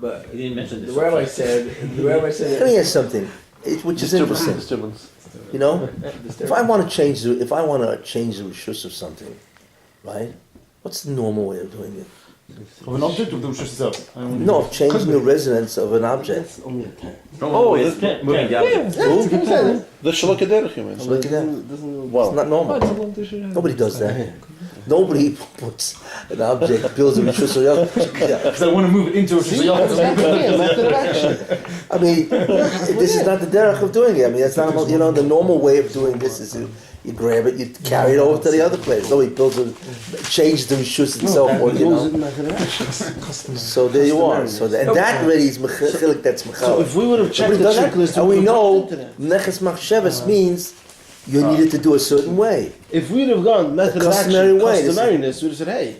But He didn't mention the disruption. rabbi said let me ask something, which is interesting. Disturbance. You know, if I want to change the rishus of something, right? What's the normal way of doing it? Of an object or the rishus itself? No, of changing the residence of an object. That's only a 10. Oh, Moving the object. The shalok ederech, you mean. Look at that. Doesn't... It's Wow. not normal. Nobody does that. Nobody puts an object, builds a rishus hayachid. Because I want to move it into a See, that's exactly a method of action. I mean, this is not the derech of doing it. I mean, that's not, the normal way of doing this is you grab it, you carry it over to the other place. No, he changes the rishus itself, or, Method of action. So there you are. So and that really is mechilik, that's So mechalik. if we would have checked the checklist, And we know into that. neches machshavas means you needed to do a certain way. If we'd have gone method of customary action, way, customariness, we'd have said, hey,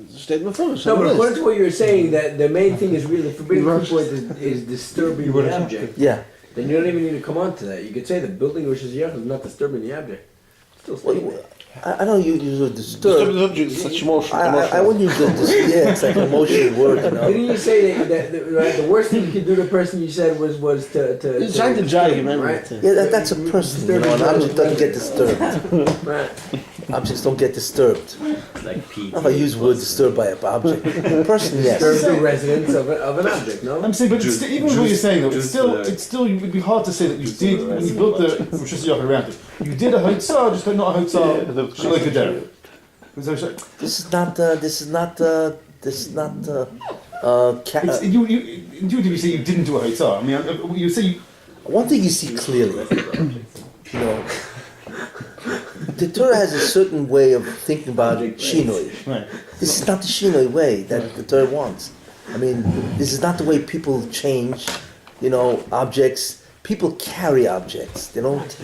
state my first. No, but according to what you're saying, that the main thing is really forbidden viewpoint is disturbing the object. Yeah. Then you don't even need to come on to that. You could say the building which is is not disturbing the object. Still staying there. I don't use the Disturbed disturb. is such emotion. I wouldn't use the it's like an emotional word, Didn't you say that the worst thing you could do to a person you said was to He's trying to jog him, right? Yeah, that's a person. An object doesn't get disturbed. Right. Objects don't get disturbed. Like Pete. If I use the word disturbed by an object, a person, yes. Disturb the residence of an object, no? I'm saying, but even with what you're saying, though, it's still, it would be hard to say that you did, when you built the Rosh Hashanah around it, you did a Hotzah, just not a Hotzah, Shaloi Kedera. This is not. You intuitively say you didn't do a Hotzah. I mean, you say One thing you see clearly, the Torah has a certain way of thinking about shinoi. right. This is not the shinoi way that the Torah wants. I mean, this is not the way people change, objects. People carry objects. They don't,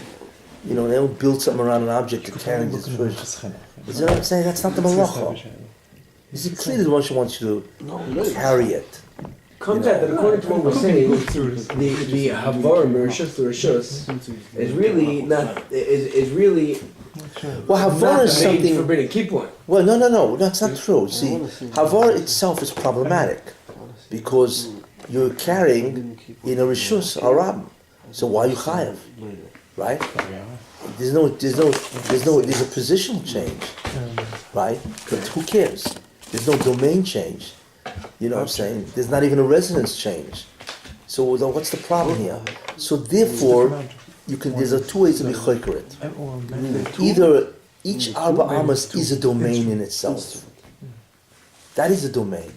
they don't build something around an object to carry this first. You know what I'm saying? That's not the malacha. You see, clearly the Moshe wants you to carry it. Comes out that according to what we're saying, the Havar Rishus to Rishus is really not is really Well, not Havar is the main something. forbidden key point. Well, no, that's not true. See, Havar itself is problematic because you're carrying in a Rishus Arab. So why are you chayav? Right? There's a positional change, right? But who cares? There's no domain change. You know what I'm saying? There's not even a residence change. So what's the problem here? So therefore, there's two ways to be choker it. Either each Arba Amas is a domain in itself. That is a domain.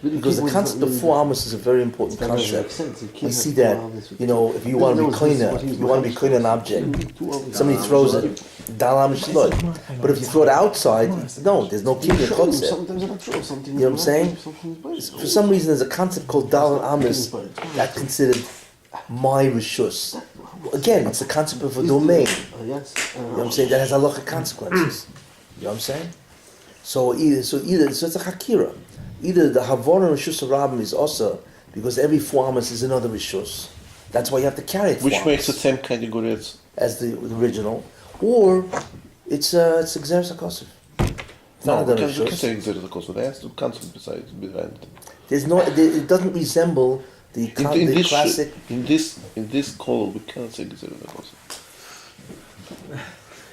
Because the concept of 4 Amas is a very important concept. We see that, if you want to be cleaner, an object, somebody throws it, Dal Amish Lod. But if you throw it outside, no, there's no cleaner concept. Sometimes it's not true. Something You know what I'm saying? For some reason, there's a concept called Dal Amis that's considered my Rishus. Again, it's the concept of a domain. You know what I'm saying? That has halachic consequences. You know what I'm saying? So it's a hakira. Either the Havor and Rishus Rabim is also because every 4 Amas is another Rishus. That's why you have to carry it. Which makes the same category as the original, or it's Xeris HaKosov. No, you can't say Xeris HaKosov. There has to concept besides behind it. It doesn't resemble the classic. In this call, we can't say Xeris HaKosov.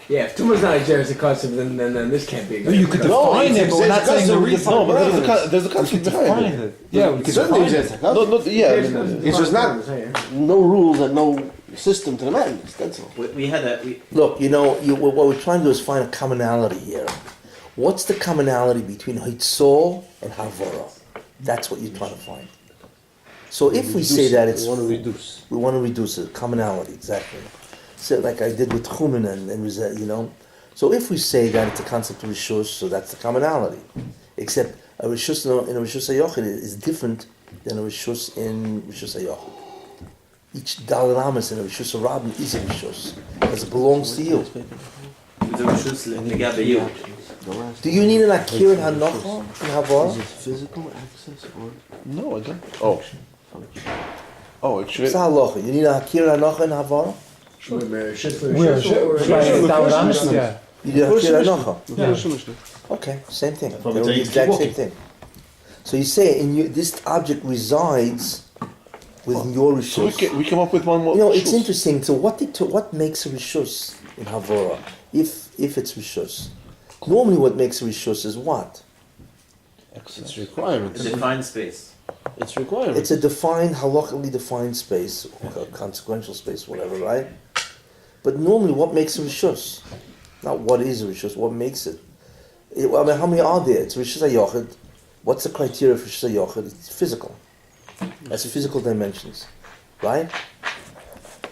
Yeah, if Tuma's not a Jersey concept, then this can't be a No, you could define it, but we're not saying the reason. No, but there's a concept behind it. Yeah, we could define it. It's just not no rules and no system to the madness. That's all. We had a. Look, what we're trying to do is find a commonality here. What's the commonality between Hitzol and Havara? That's what you're trying to find. So if we say that we want to reduce it, commonality, exactly. So like I did with Chumin and So if we say that it's a concept of Rishus, so that's the commonality. Except a Rishus in a Rishus HaYochid is different than a Rishus in Rishus HaYochid. Each Dal Ramas in a Rishus HaRabim is a Rishus, because it belongs to you. Do you need an Akir and Hanocha in Havara? Is it physical access or? No, I don't. Oh, it's It's a halacha. You need an Akir and Hanocha in Havara? Where? You need an Akir and Hanocha. Okay, same thing. They're the exact same thing. So you say this object resides within your So Rishus. we come up with one more. It's interesting. So what makes a Rishus in Havara? If it's Rishus. Normally what makes a Rishus is what? It's requirements. A defined space. It's requirements. It's a defined, halakhically defined space, or consequential space, whatever, right? But normally what makes a Rishus? Not what is a Rishus, what makes it? Well, I mean, how many are there? It's Rishus HaYochid. What's the criteria for Rishus HaYochid? It's physical. That's physical dimensions, right?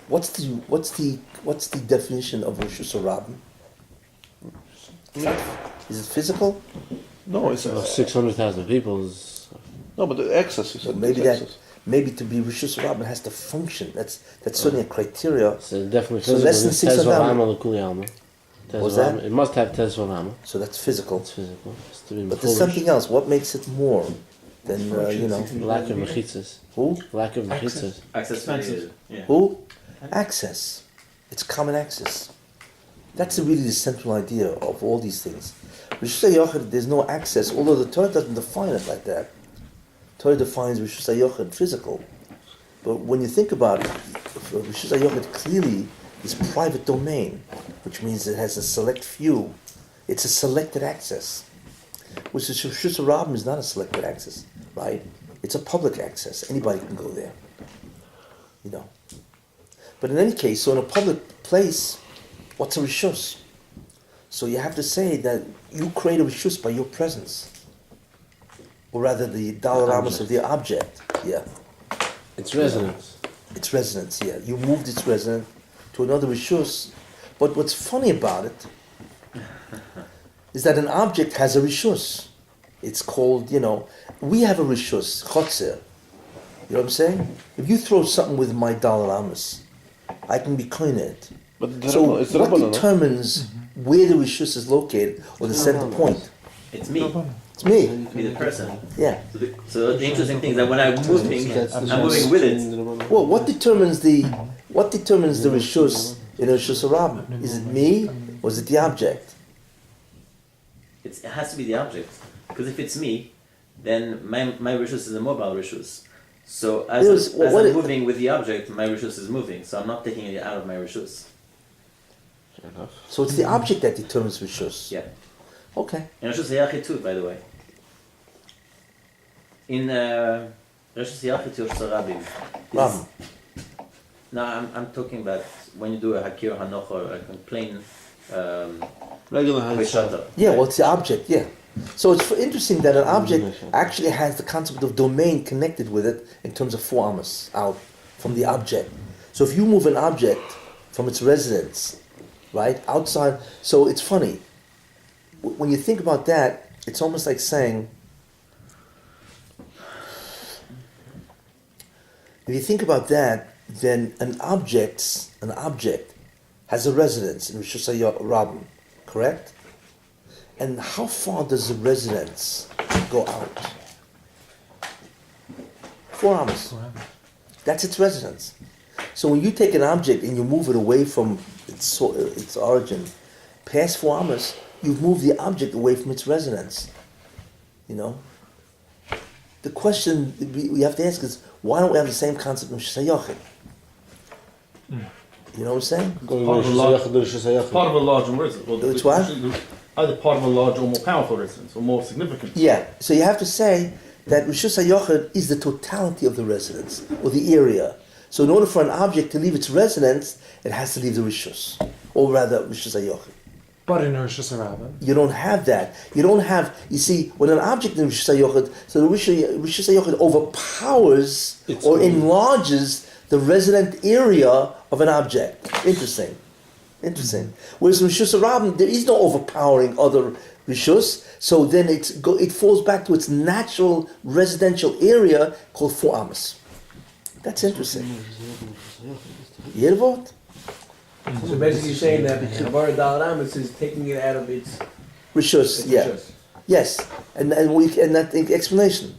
What's the definition of Rishus HaRabim? Is it physical? No, it's 600,000 people is... no, but the access is Well, maybe to be Rishus HaRabim has to function. That's certainly a criteria. So definitely So physical. less than 600. What was that? It must have Tezva Rama. So that's physical. It's physical. It's to be But there's something else. What makes it more than lack of mechitzas. Who? Lack of mechitzas. Access. Yeah. Who? Access. It's common access. That's really the central idea of all these things. Rishus HaYochid, there's no access, although the Torah doesn't define it like that. Torah defines Rishus HaYochid physical. But when you think about it, Rishus HaYochid clearly is private domain, which means it has a select few. It's a selected access. Which is Rishus HaRabim is not a selected access, right? It's a public access. Anybody can go there. But in any case, so in a public place, what's a Rishus? So you have to say that you create a Rishus by your presence. Or rather the Daled Amos of the object. Yeah. It's resonance. Its residence, yeah. You moved its residence to another Rishus. But what's funny about it is that an object has a Rishus. It's called, we have a Rishus, Chotzer. You know what I'm saying? If you throw something with my Daled Amos, I can be koine it. But So it's what Rabbanon, no? determines where the Rishus is located or the center point? It's me. It's me. Me, the person. Yeah. So the interesting thing is that when I'm moving, I'm moving with it. Well, what determines the Rishus in a Rishus HaRabim? Is it me or is it the object? It has to be the object. Because if it's me, then my rishus is a mobile rishus. So as I'm moving with the object, my rishus is moving. So I'm not taking it out of my rishus. Fair enough. So it's the object that determines Rishus. Yeah. Okay. And rishus hayachid too, by the way. In rishus hayachid to Rabbi. Rabbi. No, I'm talking about when you do a hakir hanoch or a plain Regular Veshata. Yeah, well, it's the object, yeah. So it's interesting that an object actually has the concept of domain connected with it in terms of 4 amos out from the object. So if you move an object from its residence, right, outside, so it's funny. When you think about that, it's almost like saying, if you think about that, then an object has a residence in Rishus HaRabim, correct? And how far does the residence go out? 4 amos. That's its residence. So when you take an object and you move it away from its origin, past 4 amos, you've moved the object away from its residence. The question we have to ask is, why don't we have the same concept in Rishus HaYochid? You know what I'm saying? Part of a larger residence. It's what? Either part of a larger or more powerful residence, or more significant. Yeah, so you have to say that Rishus HaYochid is the totality of the residence, or the area. So in order for an object to leave its residence, it has to leave the Rishus, or rather Rishus HaYochid. But in Rishus HaRabim, You don't have that. You see, when an object in Rishus HaYochid, so the Rishus HaYochid overpowers or enlarges the resident area of an object. Interesting. Whereas in Rishus HaRabim, there is no overpowering other Rishus, so then it falls back to its natural residential area called 4 amos. That's interesting. Yervot? So basically you're saying that Havar Daled Amos is taking it out of its Rishus, yeah. rishus. Yes, and that explanation.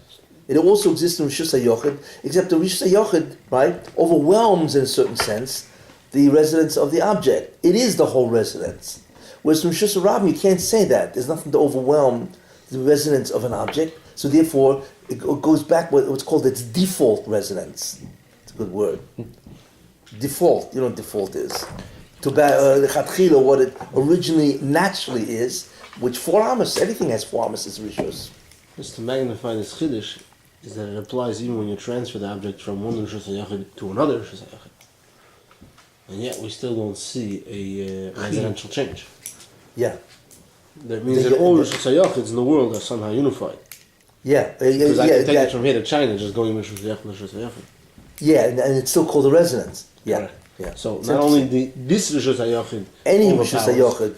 It also exists in Rishus HaYochid, except the Rishus HaYochid, right, overwhelms in a certain sense the residence of the object. It is the whole residence. Whereas in Rishus HaRabim, you can't say that. There's nothing to overwhelm the residence of an object. So therefore, it goes back to what's called its default residence. It's a good word. Default. You know what default is. To lechatchila, what it originally naturally is, which 4 amos, everything has 4 amos as Rishus. Just to magnify this chiddush is that it applies even when you transfer the object from one Rishus HaYochid to another Rishus HaYochid. And yet we still don't see a residential change. Yeah. That means that all Rosh Hashanah in the world are somehow unified. Yeah, Because I can take it from here to China, just going Rosh Hashanah. yeah, and it's still called a resonance. Yeah, Correct. yeah. So not only this Rosh Hashanah, Any Rosh Hashanah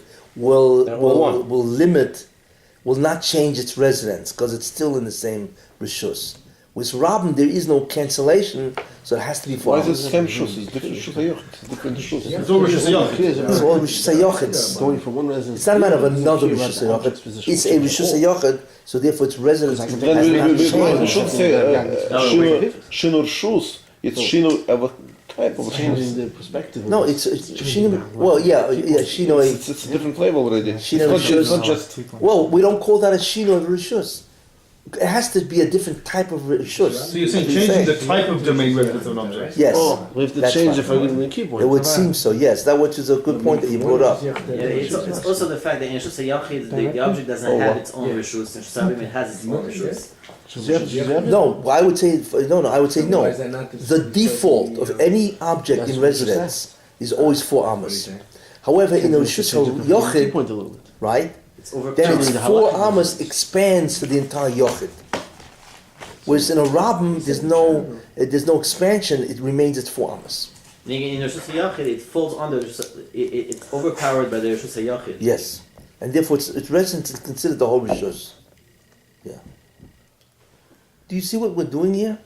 will not change its residence because it's still in the same rishus. With Rabban, there is no cancellation, so it has to be for Why is it Amos. the same shus? It's different shus hayochid. It's different shus. It's all Rosh Hashanah. It's all Rosh Hashanah. going from one residence. It's not a matter of another Rosh Hashanah. It's a Rosh Hashanah, so therefore its residence has Then not we changed. should say shinur shus. It's shinur of a type of Changing shus. the perspective. No, it's Shino. Well, yeah, Shino. It's a different flavor already. Shino It's not just. Well, we don't call that a Shino of Rishus. It has to be a different type of Rishus. So you're saying changing the type of domain reference of an object? Yes. Oh, we have to That's change fine. if I'm going to keep one. It would seem so, yes. That which is a good point that you brought up. Yeah, it's also the fact that in Rishus HaYachid, the object doesn't have its own Rishus, and Rishus HaRabim, it has its own Rishus. No, I would say I would say no. Why is that not The default of any object in residence is always 4 Amos. However, in the Rishus HaYachid, Point a little bit. right, It's over. then it's the 4 halakha Amos expands to the entire Yochid. Whereas in a Rabbim, there's no expansion, it remains at 4 Amos. In Rishus HaYachid, it falls under, it's overpowered by the Rishus HaYachid. Yes. And therefore its residence is considered the whole Rishus. Yeah. Do you see what we're doing here?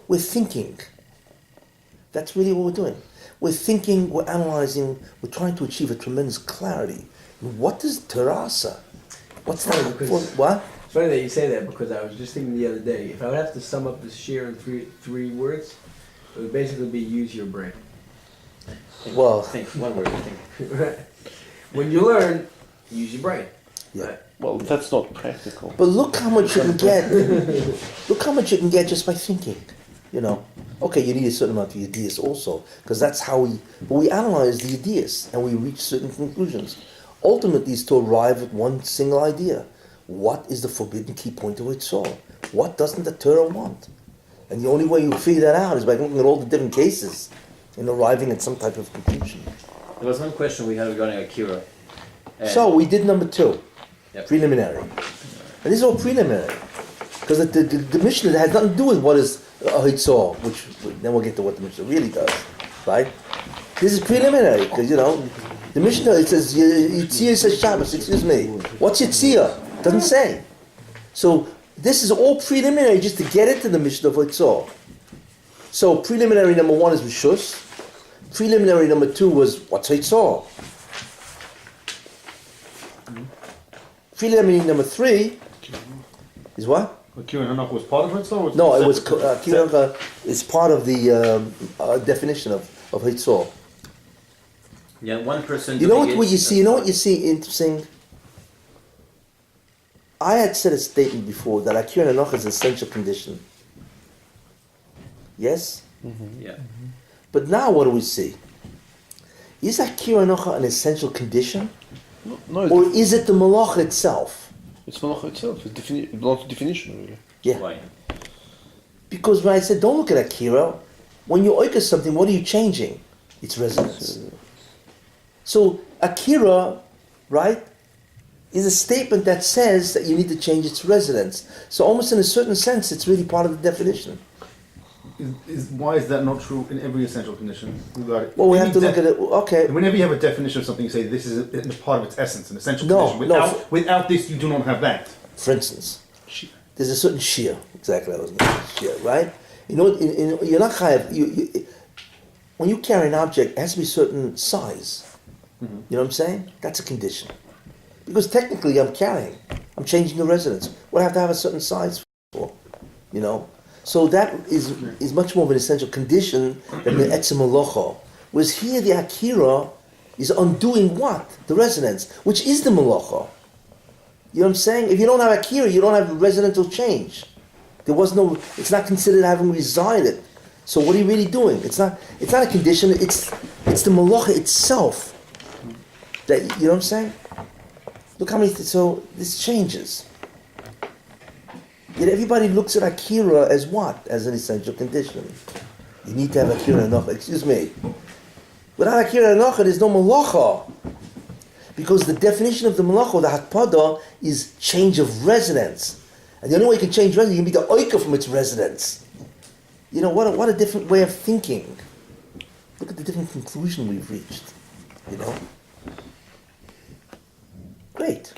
We're thinking. That's really what we're doing. We're thinking, we're analyzing, we're trying to achieve a tremendous clarity. What does Torah say? What's that? What? It's funny that you say that because I was just thinking the other day, if I would have to sum up this share in three words, it would basically be use your brain. Well, Think, one word, think. Right? When you learn, use your brain. yeah. Right? Well, that's not practical. But look how much you can get. Look how much you can get just by thinking. You know. Okay, you need a certain amount of ideas also, because that's how we analyze the ideas and we reach certain conclusions. Ultimately, is to arrive at one single idea. What is the forbidden key point of its soul? What doesn't the Torah want? And the only way you figure that out is by looking at all the different cases and arriving at some type of conclusion. There was one question we had regarding Akira. So we did number 2, Yep. preliminary. And this is all preliminary. Because the Mishnah has nothing to do with what is a Hitzor, which then we'll get to what the Mishnah really does. Right? This is preliminary, because the Mishnah, it says, Yitzir says Shabbos, excuse me. What's Yitzir? Doesn't say. So this is all preliminary just to get into the Mishnah of Hitzor. So preliminary number 1 is Rishus. Preliminary number 2 was what's Hitzor. Preliminary number 3 is what? Akira and Hanach was part of it, so? No, it was Kiranga is part of the definition of Hitzor. Yeah, one person. You know doing what it, you see? You know what you see interesting? I had said a statement before that Akira and Hanoch is an essential condition. Yes? Yeah. But now what do we see? Is Akira and Hanoch an essential condition? No, Or is it the malach itself? it's malacha itself. It belongs to definition, really. Yeah. Why? Because when I said don't look at Akira, when you oika something, what are you changing? Its resonance. So Akira, right, is a statement that says that you need to change its resonance. So almost in a certain sense, it's really part of the definition. Why is that not true in every essential condition? Well, we have to look at it. Okay. Whenever you have a definition of something, you say this is a part of its essence, an essential No, condition. no. Without this, you do not have that. For instance, there's a certain shear. Exactly, I was going to say shear, right? You know, you're not chayav. When you carry an object, it has to be a certain size. Mm-hmm. You know what I'm saying? That's a condition. Because technically, I'm carrying. I'm changing the resonance. What I have to have a certain size for? You know. So that is much more of an essential condition than the etzem malocha. Whereas here, the akira is undoing what? The resonance, which is the malocha. You know what I'm saying? If you don't have akira, you don't have resonantal change. It's not considered having resided. So what are you really doing? It's not a condition, it's the malacha itself. That, you know what I'm saying? Look how many, so this changes. Yet everybody looks at akira as what? As an essential condition. You need to have akira enough. Excuse me. Without akira enough, there's no malacha. Because the definition of the malacha, the hakpada, is change of residence. And the only way you can change residence, you can be the oika from its residence. You know, what a different way of thinking. Look at the different conclusion we've reached. You know? Great.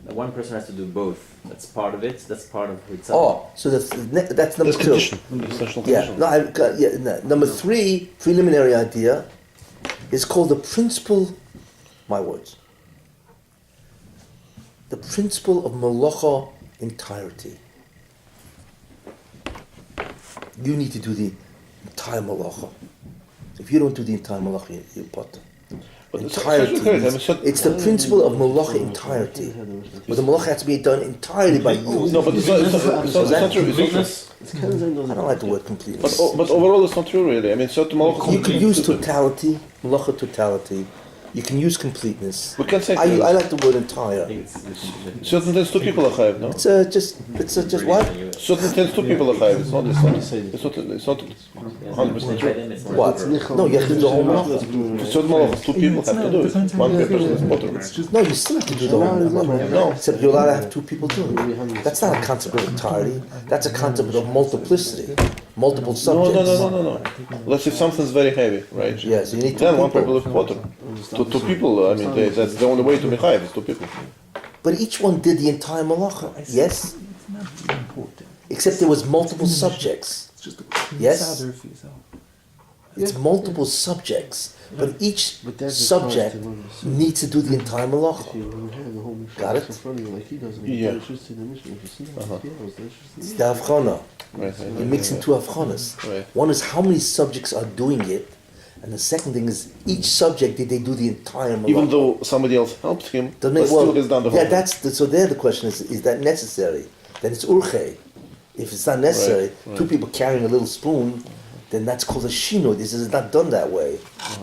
One person has to do both. That's part of it. That's part of itself. Oh, so that's number That's two. condition. Essential Yeah. condition. No, number three, preliminary idea, is called the principle, my words, the principle of malacha entirety. You need to do the entire malacha. If you don't do the entire malacha, you're potter. But it's Entirety. essential correct. I mean, It's the principle of malacha entirety. But the malacha has to be done entirely by you. No, but it's not true. It's not true. Completeness. I don't like the word completeness. But overall, it's not true, really. I mean, certain malacha. You can use totality, malacha totality. You can use completeness. We can say I like the word entire. I think it's certain things two people are chayav, no? It's just what? Certain things two people are chayav. It's not 100% true. What? No, you have to do the whole malacha. Certain malachas, two people have to do it. One person is potter. No, you still have to do the whole malacha. No, except you're allowed to have two people do it. That's not a concept of entirety. That's a concept of multiplicity, multiple subjects. No. Let's say something's very heavy, right? Yeah, so you need two Then one people. people is potter. Two people, I mean, that's the only way to be chayav is two people. But each one did the entire malacha. Yes? Except there was multiple subjects. Yes? It's multiple subjects. But each subject needs to do the entire malacha. Got it? Yeah. It's the avchana. Right. You mix in two avchanas. Right. One is how many subjects are doing it, and the second thing is each subject did they do the entire malacha. Even though somebody else helped him, Doesn't but it- still has done the whole yeah, thing. that's so. There, the question is that necessary? Then it's urche. If it's not necessary, Right. two people carrying a little spoon, then that's called a shino. This is not done that way.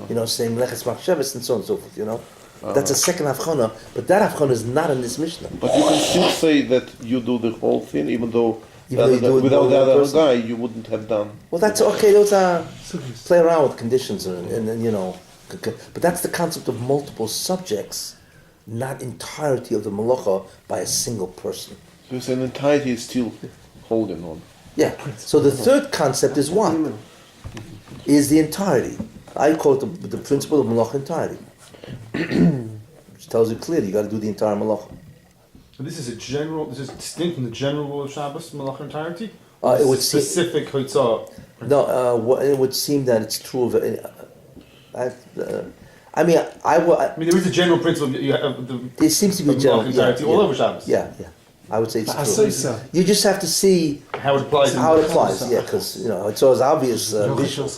You know, saying leches machshavas and so on and so forth. You know, that's a second avchana, but that avchana is not in this Mishnah. But you can still say that you do the whole thing, even though Even though you do it without more the than one other person? guy, you wouldn't have done. Well, that's okay. Those are play around with conditions, and you know, but that's the concept of multiple subjects, not entirety of the malacha by a single person. So it's an entirety is still holding on. Yeah. So the third concept is what? Is the entirety. I call it the principle of malacha entirety, which tells you clearly you got to do the entire malacha. So this is distinct from the general rule of Shabbos, malacha entirety? It would seem, Specific hotzah. no. It would seem that it's true of. I mean, I mean, there is a general principle. You have there seems to be a of general malacha entirety all over Shabbos. Yeah. I would say it's I true. say so. You just have to see How it applies. how it applies. Yeah, because you know it's always obvious visual.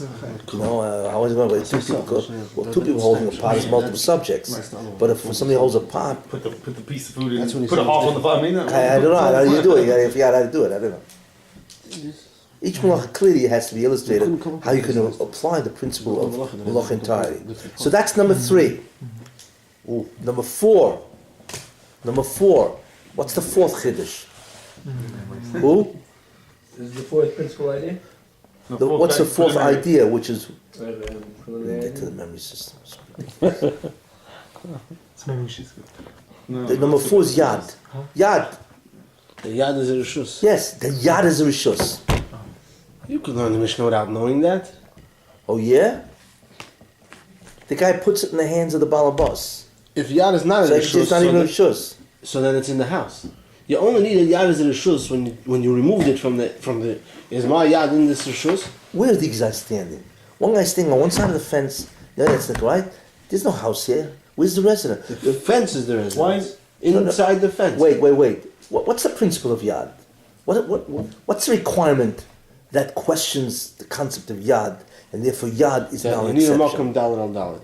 You know, I was going to two people holding a pot is multiple subjects. But if somebody holds a pot, Put the piece of food in. Put a half on the fire. I mean, I don't know how you do it. You gotta figure out how to do it. I don't know. Each malacha clearly has to be illustrated how you can apply the principle of malacha entirety. So that's number three. Number four. What's the fourth chiddush? Who? This is the fourth principal idea. What's the fourth idea? Which is Preliminary get to idea. the memory systems. No. Number four is yad. Yad. The yad is a rishus. Yes, the yad is a rishus. You could learn the Mishnah without knowing that. Oh yeah. The guy puts it in the hands of the balabas. If yad is not a So rishus, it's not even a rishus. so then it's in the house. You only need a yad as a rishus when you removed it from the. Is my yad in this rishus? Where are these guys standing? One guy's standing on one side of the fence, the other side, right? There's no house here. Where's the resident? The fence is the residence. Why is- Inside the fence? Wait. What's the principle of yad? What's the requirement that questions the concept of yad, and therefore yad is now You an need a exception? malkum dalad al dalad.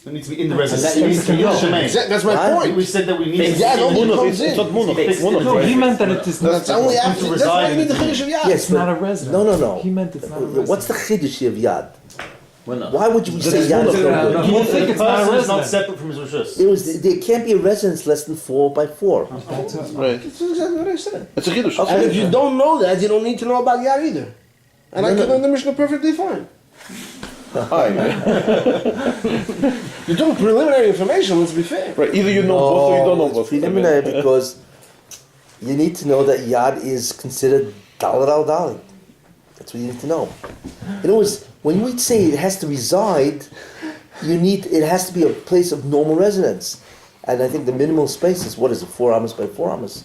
It needs to be in the residence. that It needs to be in the shemaim. That's my Right? point. We said that we need If yad only comes It's not in. monach. It's monach. No, he meant that it is not. That's only after. to That's why reside you need the in- chiddush of yad. Yes, It's not a resident. No. He meant it's not a resident. What's the chiddush of yad? Well, no. Why would you say yad is no no, good? He would think The it's not a person is not resident. separate from his rishus. There can't be a residence less than 4x4. That's Right. That's exactly what I said. It's a kiddush. And if you don't know that, you don't need to know about yad either. And I No, can no. learn the Mishnah perfectly fine. Hi. You're doing preliminary information, let's be fair. Right, either you know both or you don't know it's both. preliminary because you need to know that Yad is considered Dalit al Dalit. That's what you need to know. In other words, when we say it has to reside, it has to be a place of normal residence. And I think the minimal space is, 4 amas by 4 amas?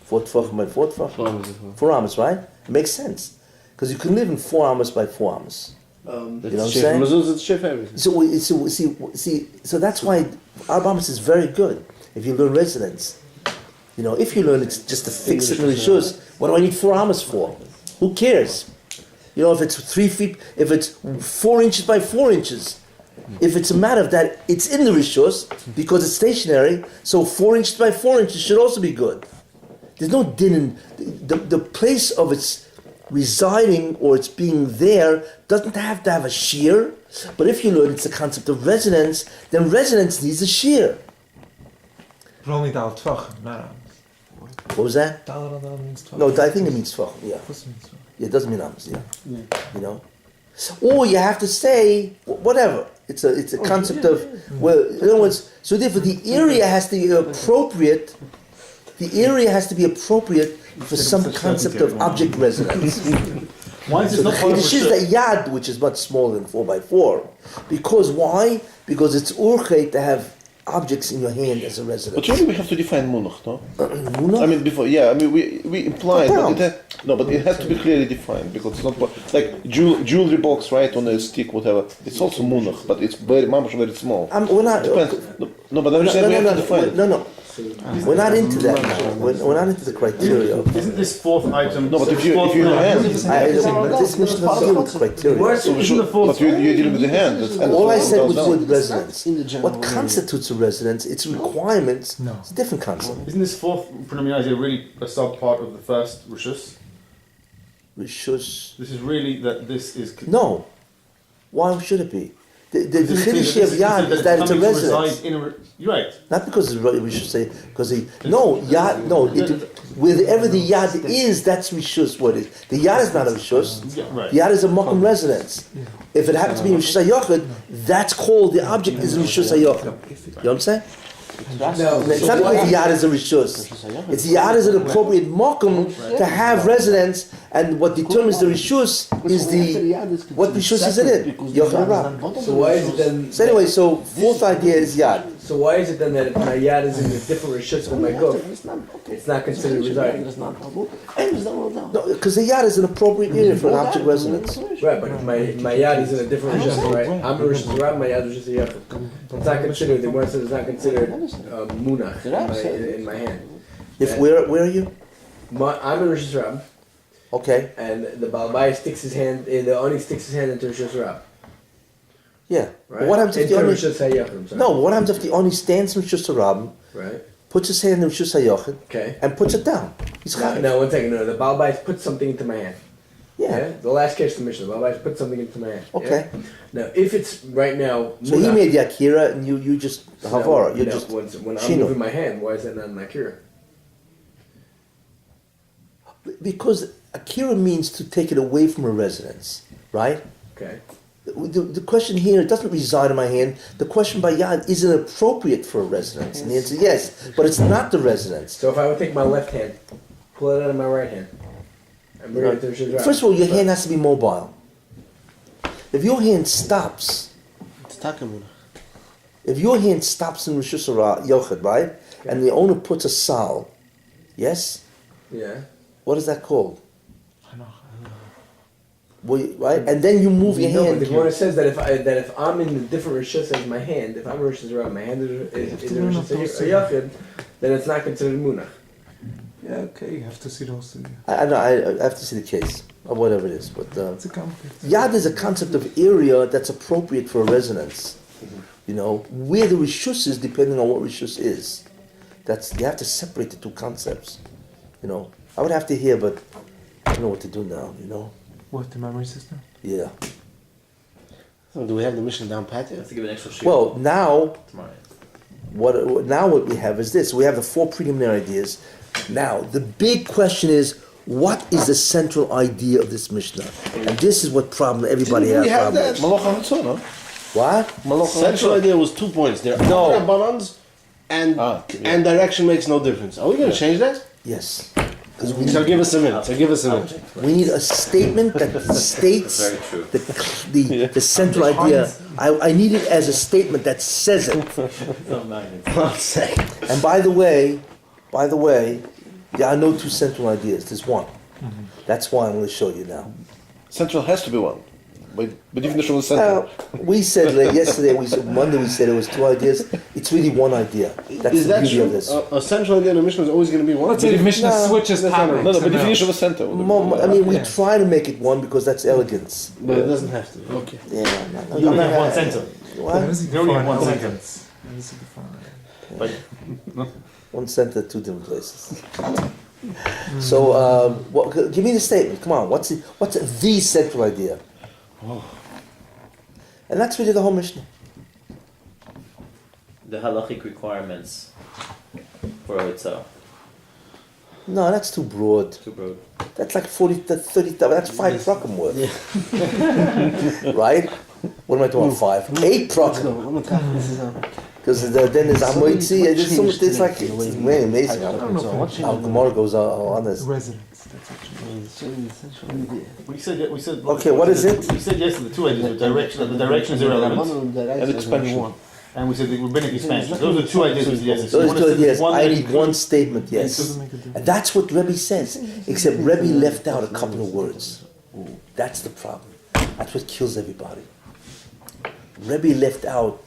4 tefachim by 4 tefachim? 4 amas, right? It makes sense. Because you can live in 4 amas by 4 amas. You know what I'm saying? So that's why Arba amas is very good if you learn residence. You know, if you learn it's just to fix it in the rishus, what do I need 4 amas for? Who cares? You know, if it's 3 feet, if it's 4 inches by 4 inches, if it's a matter of that, it's in the rishus because it's stationary, so 4 inches by 4 inches should also be good. There's no din in the place of its residing or it's being there doesn't have to have a shear, but if you learn it's the concept of residence, then residence needs a shear. But only Dal Tvachim, not Amos. What was that? Dal means Tvachim. No, I think it means Tvachim, yeah. Plus means Tvachim. Yeah, it doesn't mean Amos, yeah. You know? Or you have to say, whatever. It's a concept of, well, in other words, so therefore the area has to be appropriate, for some concept of object residence. Why is this not part of It's just that Yad, which is much smaller than 4x4. Because why? Because it's urche to have objects in your hand as a residence. But really we have to define munach, no? Munach? I mean, before, we implied that but it has to be clearly defined because it's not like jewelry box, right, on a stick, whatever. It's also munach, but it's very small. We're not. Depends. No, but I'm saying we have to define it. No. We're not into that now. We're not into the criteria. Isn't this fourth item? No, but if you hand, This mission doesn't deal with criteria. but you're dealing with the hand. And all I said was good residence. What constitutes a residence? Its requirements. No. It's a different concept. Isn't this fourth preliminary idea really a sub part of the first rishus? Rishus. This is really that this is. No. Why should it be? The Chiddush of Yad is that it's a residence. You're right. Not because we should say because Yad wherever the Yad is, that's Rishus. What it is? The Yad is not a Rishus. Yeah, right. The Yad is a Mokum residence. If it happens to be Rishus HaYochid, that's called the object is Rishus HaYochid. You know what I'm saying? No, It's not because the Yad is a Rishus. It's the Yad is an appropriate Mokum to have residence, and what determines the Rishus is what Rishus is it in? Yochid Rab. So why is it then? So anyway, fourth idea is Yad. So why is it then that if my yad is in a different rishus than my guf, it's not considered residing? No, because the Yad is an appropriate area for an object residence. Right, but if my yad is in a different rishus, right? I'm a rishus rab, my yad is just a yachid. It's not considered. The word says it's not considered munach in my hand. If where are you? I'm a rishus rab, Okay. and the balbai sticks his hand. The oni sticks his hand into rishus rab. Yeah. Right. But what happens if the Into Oni? rishus hayachid. No. What happens if the Oni stands from Rishus Harabim, Right. puts his hand in Rishus Hayochid, Okay. and puts it down? He's No, chayav. 1 second. No, the balbai puts something into my hand. Yeah. The last case of the mission, the balbai put something into my hand. Okay. Yeah? Now, if it's right now, So he made the Akira, and you just Havara. You no, just when I'm Shino. moving my hand, why is that not an akira? Because Akira means to take it away from a residence, right? Okay. The question here, it doesn't reside in my hand. The question by Yad, is it appropriate for a residence? And the answer is yes, but it's not the residence. So if I would take my left hand, pull it out of my right hand, and bring it to the shizra. First of all, your hand has to be mobile. If your hand stops, It's takamuna. if your hand stops in Rishus Yochid, right, and the owner puts a sal, yes, Yeah. what is that called? Right, and then you move your No, but hand. the Gemara says that if I'm in a different rishus as my hand, if I'm a rishus around my hand is a rishus yachid, then it's not considered munach. Yeah, okay, you have to see those. I have to see the case or whatever it is, but It's a complicated. Yad is a concept of area that's appropriate for a residence. You know, where the rishus is depending on what rishus is. You have to separate the two concepts. You know, I would have to hear, but I don't know what to do now. You know, What, the memory system? yeah. So do we have the mission down pat yet? Let's give an extra sheet Well, now tomorrow. what we have is this: we have the 4 preliminary ideas. Now, the big question is, What is the central idea of this Mishnah? And this is what problem everybody has. We have problem that. with. Malacha Hatzon, no? What? Malacha Central Hatzon. idea was 2 points. There are No. Rabbanans and Yeah. and direction makes no difference. Are we going to change that? Yes. Because So give us a minute. we need a statement that states Very true. the central idea. I need it as a statement that says it. One second. And by the way, there are no two central ideas. There's one. That's why I'm going to show you now. Central has to be one. By definition of the center. We said yesterday, Monday we said it was two ideas. It's really one idea. That's Is the that beauty true? of this. A central idea in a Mishnah is always going to be one. Let's say the Mishnah switches topics. No, by and definition of a center. I mean, we try to make it one because that's elegance. But it doesn't have to. Okay. Yeah, You only have one center. What? You only have one center. How does it define? But One center, two different places. So, give me the statement. Come on. What's the central idea? And that's really the whole Mishnah. The halachic requirements for Oitzah. No, that's too broad. Too broad. That's like 30, that's 5 prakim worth. Right? What am I talking about? 5? 8 prakim. Because then there's Amoitzi, it's like, it's really amazing. How Gemara goes on this. Residence. That's actually. we said. Okay, what is it? We said yesterday the two ideas: the direction is irrelevant, And expansion. and we said the rabbinic expansion. Those are two ideas. We said yesterday. So you Those wanna two say ideas. one I that need one statement, yes. Doesn't make a difference. And that's what Rebbe says. Except Rebbe left out a couple of words. That's the problem. That's what kills everybody. Rebbe left out.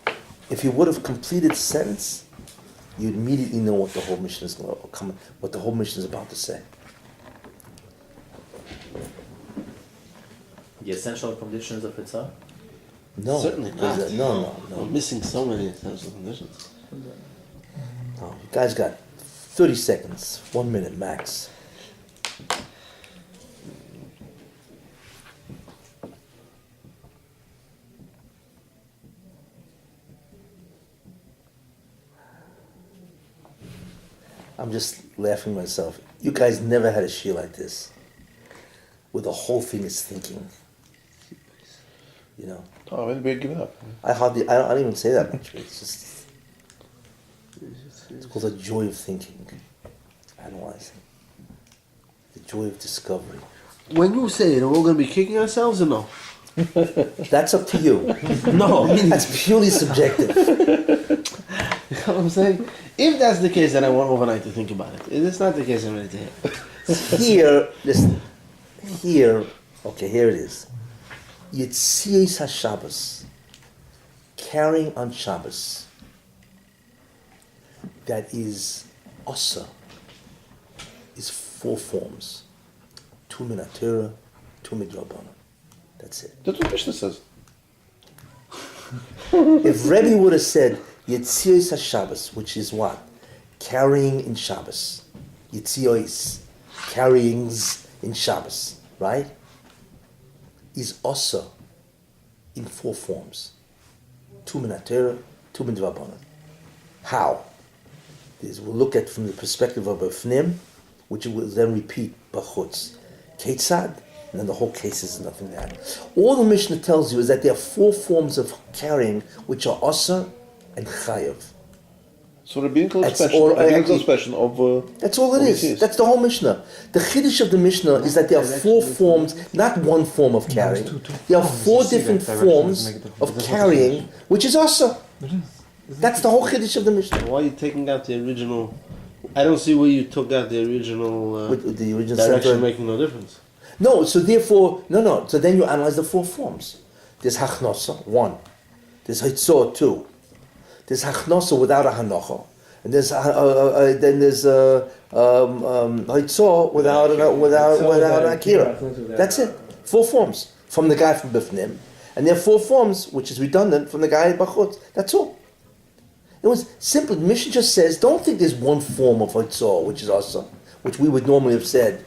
If you would have completed the sentence, you immediately know what the whole Mishnah is going to come. What the whole Mishnah is about to say. The essential conditions of Oitzah? No, Certainly because, not. no. We're missing so many essential conditions. No, you guys got 30 seconds, 1 minute max. I'm just laughing myself. You guys never had a shiur like this, where the whole thing is thinking. You know, Oh, when we give it up. I don't even say that much. It's just, it's called the joy of thinking, analyzing, the joy of discovery. When you say it, are we going to be kicking ourselves or no? That's up to you. No. That's purely subjective. You know what I'm saying? If that's the case, then I want overnight to think about it. If it's not the case, I'm ready to hear. Here, listen. Here, okay, here it is. Yitzias HaShabbos, carrying on Shabbos, that is Osa, is 4 forms. 2 min Torah, 2 midrabanan. That's it. That's what Mishnah says. If Rebbe would have said Yitzios HaShabbos, which is what? Carrying in Shabbos. Yitzios, carryings in Shabbos, right? Is also in 4 forms. 2 min Torah, 2 midrabanan. How? We'll look at from the perspective of a fnim, which will then repeat bachutz. Ketzad, and then the whole case is nothing to add. All the Mishnah tells you is that there are 4 forms of carrying which are Asa and Chayav. So rabbinical That's expression, all- rabbinical actually- expression of. That's all it of is. Yitzias. That's the whole Mishnah. The Chiddush of the Mishnah is that there are 4 forms, not 1 form of carrying. There are 4 different forms of carrying, which is Asa. That's the whole Chiddush of the Mishnah. Why are you taking out the original? I don't see where you took out the original With the original direction center. making no difference. No, so therefore, no. So then you analyze the 4 forms. There's Hachnosa, 1. There's Hitzor, 2. There's Hachnosa without a Hanocha. And there's then there's Hitzor without an Akira. That's it. 4 forms from the guy from Bifnim, and there are 4 forms which is redundant from the guy at Bachut. That's all. It was simple. The Mishnah just says, don't think there's 1 form of Hitzor, which is Asa, which we would normally have said.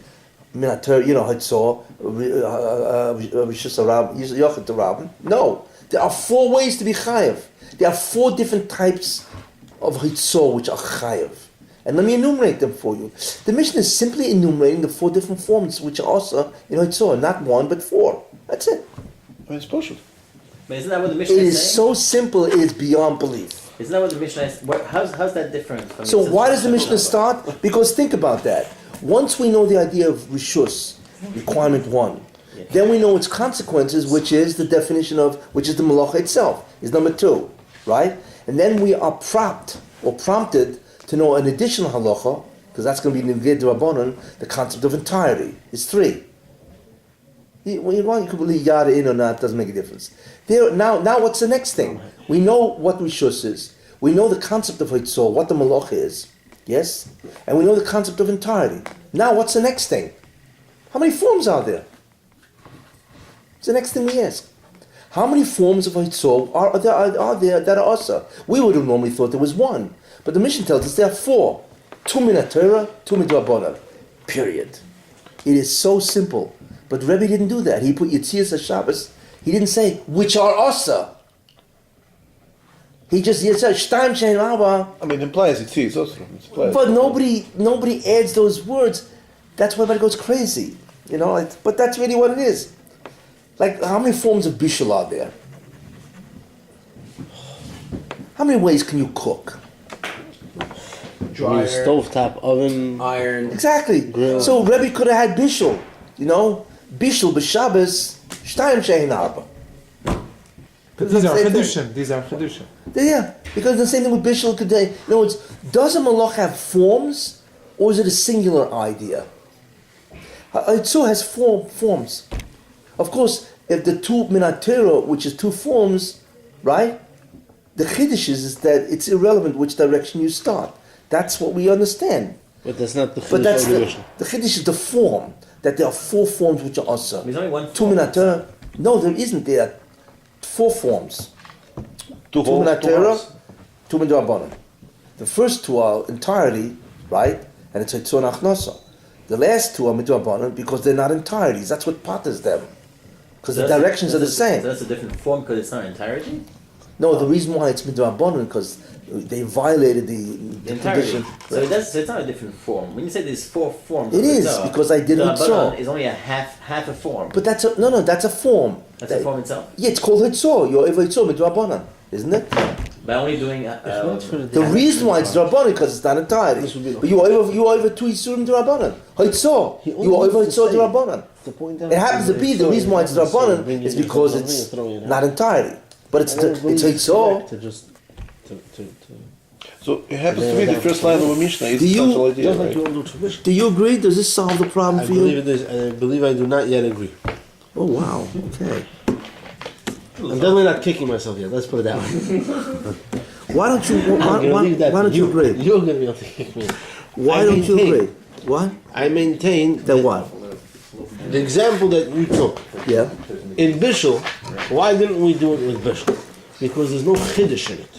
Hitzor, Rishus Yochet Rabin. No, there are 4 ways to be chayav. There are 4 different types of Hitzor which are chayav, And let me enumerate them for you. The Mishnah is simply enumerating the 4 different forms which are also in Hitzor, not 1 but 4. That's it. I mean, it's possible. But isn't that what the Mishnah It is is saying? so simple, it is beyond belief. Isn't that what the Mishnah is? How's that different from So the why does the simple Mishnah number? start? Because think about that. Once we know the idea of Rishus, requirement 1, then we know its consequences, which is the definition of, which is the Malacha itself, is number 2, right? And then we are prompted to know an additional halacha, because that's going to be Nived Rabbanon, the concept of entirety, is 3. When you're wrong, you could believe yada in or not, doesn't make a difference. Now what's the next thing? We know what Rishus is. We know the concept of Hitzor, what the Malacha is. Yes? And we know the concept of entirety. Now what's the next thing? How many forms are there? It's the next thing we ask. How many forms of Hitzor are there that are also? We would have normally thought there was 1. But the Mishnah tells us there are 4. 2 min Torah, 2 midrabanan. Period. It is so simple. But Rabbi didn't do that. He put Yitzias Shabbos. He didn't say, which are also. He just said, Shtaim Shein Rabba. I mean, it implies it is also. But nobody adds those words. That's why everybody goes crazy. You know, but that's really what it is. Like, how many forms of bishul are there? How many ways can you cook? Dryer, Stovetop oven. iron. Exactly. Grill. So Rebbe could have had bishul. You know, bishul b'Shabbos, shtayim shein arba. These are Same thing. Chedushin. These are Chedushin. Yeah, because the same thing with bishul today. In other words, does a malach have forms, or is it a singular idea? Hitzor has 4 forms. Of course, if the 2 minatero, which is 2 forms, right? The chiddush is that it's irrelevant which direction you start. That's what we understand. But that's not the But that's Chiddush of the the Mishnah. chiddush is the form, that there are 4 forms which are also. There's only 1 2 form. minatero. No, there isn't. There are 4 forms. 2 2 holes, 2 minatero, hours. 2 midrabanan. The first 2 are entirety, right? And it's hitzor nachnosa. The last 2 are midrabanan because they're not entireties. That's what potters them. Because the directions are the same. So that's a different form because it's not entirety? No, the reason why it's midrabanan because they violated the Entirety. condition. So it's not a different form. When you say there's 4 forms, It of is, Hitzor, because I did the Hitzor. Rabbanan is only a half a form. But that's a form. That's a form itself. Yeah, it's called hitzor. You're over hitzor midrabanan, isn't it? By only doing The reason why it's drabanan because it's not entirety. This would be the- But you are over 2 isurim drabanan. Hitzor. He only You are over needs to hitzor say drabanan. The point It happens to be the reason why it's drabanan is because it's not entirety. But it's hitzor. So it happens to be the first line of a Mishnah. It's Do you- central idea, Just like right? you want to do tradition. Do you agree? Does this solve the problem I for believe you? it is. I believe I do not yet agree. Oh wow. Okay. I'm definitely not kicking myself yet. Let's put it that way. Why don't you? I'm gonna leave that Why to don't you agree? You're going to be able to kick me. Why I don't you maintain- agree? What? I maintain Then what? the example that you took Yeah. in Bishul. Why didn't we do it with Bishul? Because there's no chiddush in it.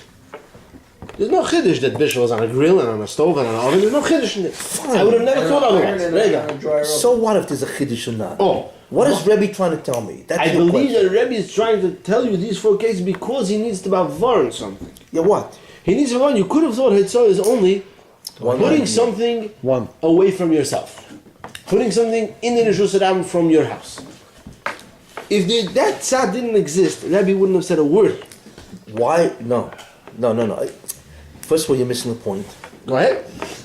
There's no chiddush that Bishul is on a grill and on a stove and on an oven. There's no chiddush in it. I would have never thought otherwise. Rega. So what if there's a chiddush or not? Oh. What is Rebbe trying to tell me? That's I your believe question. that Rebbe is trying to tell you these 4 cases because he needs to varn something. Yeah, what? He needs to varn. You could have thought Hitzah is only One putting line. something One. away from yourself. Putting something in the Rishus Adam from your house. If that tzad didn't exist, Rebbe wouldn't have said a word. Why? No. First of all, you're missing the point. Right?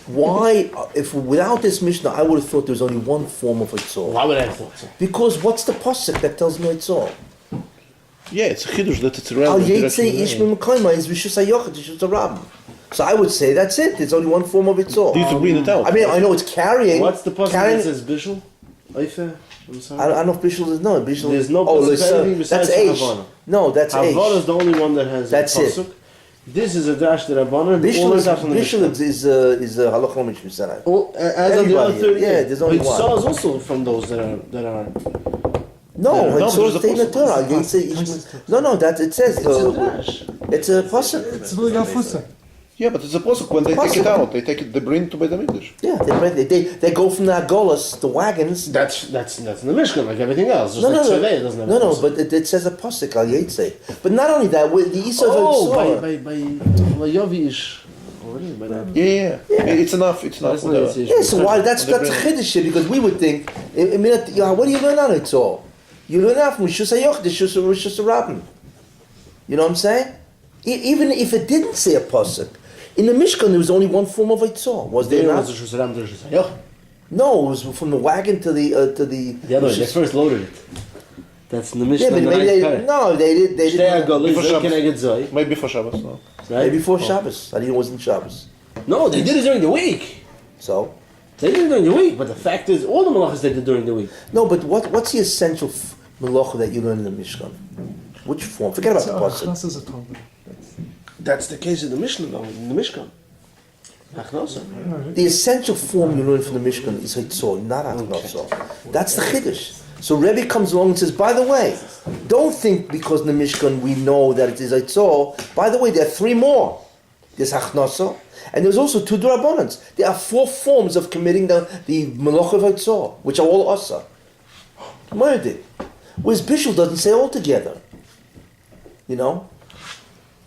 Why, if without this Mishnah, I would have thought there was only one form of Hitzor. Why would I have thought so? Because what's the pasuk that tells me Hitzor? Yeah, it's a chiddush that it's Al relevant. Yetze Ish Mimkoima is Rishus HaYochid, Rishus HaRabim. So I would say that's it. There's only one form of Hitzor. Do you agree in it out? I mean, I know it's carrying. What's the pasuk carrying, that says Bishul? Eife? I'm I sorry. don't know if Bishul is no. Bishul. There's no oh, pasuk there's, for anything besides that's Eish. Havana. No, that's Havana is Eish. the only one that has That's a it. pasuk. This is a dash that Rabbanan. Bishul is Halach Lomish Misanai. As of the other Everybody, 30 yeah, there's only one. Hitzah is also from those that are. No, No, Hitzor there's is a taking the pasuk. Torah. Al Yetze Ish. No, that it says. It's a dash. It's a pasuk. It's really Gafusa. Yeah, but it's a pasuk. When they take it out, they bring it to Beit HaMikdash. Yeah, they go from the Agolas, the wagons. That's in the Mishnah, like everything else. Just No, like no, Tzaveh doesn't have a no, pasuk. but it says a pasuk al Yetze. But not only that, with the Isa of Oh, Hitzor. by Layovish. already by that. Yeah. It's enough. It's enough. That's not a decision. Yeah, so why? That's a chiddush here, because we would think. What do you learn out of it all? You learn out from Rishus Hayoch, Rishus Rabbi. You know what I'm saying? Even if it didn't say a pasuk, in the Mishkan there was only one form of Eitzah. Was there not? No, it was from the wagon to the The other way, they first loaded it. That's in the Mishnah. Yeah, but maybe they didn't. Maybe for Shabbos. No. Maybe before Shabbos. I didn't. It wasn't Shabbos. No, they did it during the week. So They did it during the week, but the fact is, all the malachas they did during the week. no, but what's the essential malacha that you learn in the Mishkan? Which form? Forget about the pasuk. Achnas is a Talmud. That's the case in the Mishnah, though, in the Mishkan. Achnosa. The essential form you learn from the Mishkan is Hitzor, not Achnosa. That's the Chiddush. So Rebbe comes along and says, by the way, don't think because in the Mishkan we know that it is Hitzor. By the way, there are three more. There's Achnosa, and there's also two D'Rabbanans. There are four forms of committing the Malach of Hitzor, which are all Asa. Murder. Whereas Bishul doesn't say all together. You know?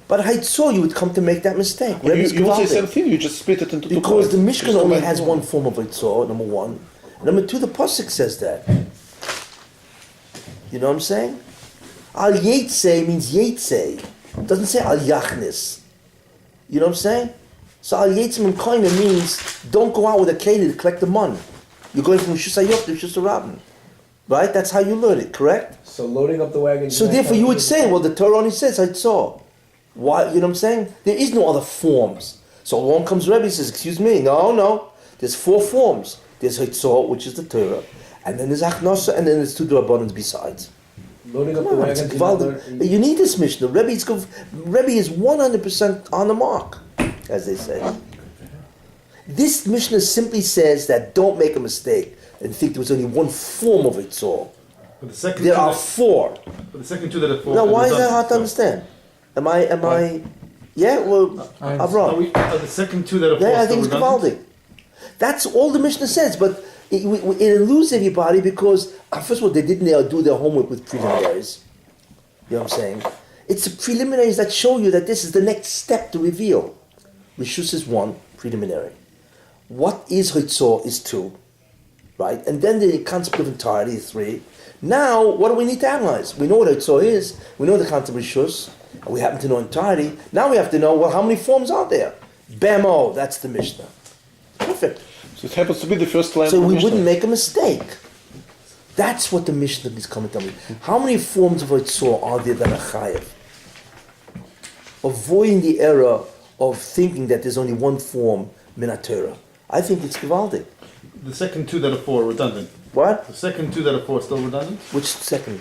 But Hitzor, you would come to make that mistake. You would say the same thing, you just split it into two because parts. the Mishkan only has one form of Hitzor, number one. Number two, the Pasuk says that. You know what I'm saying? Al Yetzei means Yetzei. It doesn't say Al Yachnis. You know what I'm saying? So Al Yetzei Mimkoina means don't go out with a keli to collect the money. You're going from Rishus Hayot to Rishus Rabin. Right? That's how you learn it, correct? So loading up the wagon. So therefore you would say, well, the Torah only says Hitzor. Why? You know what I'm saying? There is no other forms. So along comes Rebbe and says, excuse me, no. There's four forms. There's Hitzor, which is the Torah, and then there's Achnosa, and then there's two D'Rabbanans besides. Loading up Come the on, it's wagon. Gvaldik. You need this Mishnah. Rebbe is 100% on the mark, as they say. This Mishnah simply says that don't make a mistake and think there was only one form of Hitzor. But the second There two are that- four. But the second two that are four. Now, are why is that redundant, hard to so- understand? Am I? Yeah, well, I'm Are wrong. the second two that are four Yeah, I still think it's redundant? Gavaldik. That's all the Mishnah says, but it eludes everybody because, first of all, they didn't do their homework with preliminaries. You know what I'm saying? It's the preliminaries that show you that this is the next step to reveal. Rishus is one, preliminary. What is Hitzor is two, right? And then the concept of entirety is three. Now, what do we need to analyze? We know what Hitzor is, we know the concept of Rishus, and we happen to know entirety. Now we have to know, well, how many forms are there? Bamo, that's the Mishnah. Perfect. So it happens to be the first line So of the we Mishnah. wouldn't make a mistake. That's what the Mishnah is coming to me. How many forms of Hitzor are there that are chayev? Avoiding the error of thinking that there's only one form, Minatora. I think it's Givaldic. The second two that are four are redundant. What? The second two that are four are still redundant? Which second?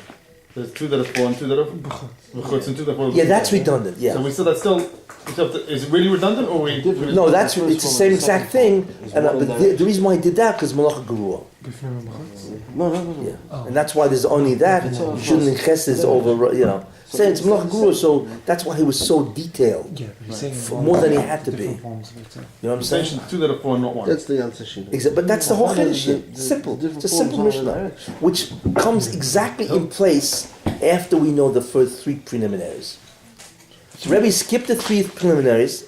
There's two that are four and two that are v'chutz and two that are four. Yeah, that's redundant, yeah. So is it really redundant or we? No, it's the same exact thing. And but the reason why I did that because Malacha Gerua. No. Yeah, and that's why there's only that. You shouldn't incest this over, Say it's Malacha Gerua, so that's why he was so detailed. Yeah, but he's saying More than he had to be. different forms of it. You know what I'm saying? Mention two that are four and not one. That's the answer. Exactly, but that's the whole Chiddush. It's simple. It's a simple Mishnah, which comes exactly in place after we know the first three preliminaries. So Rebbe skipped the three preliminaries,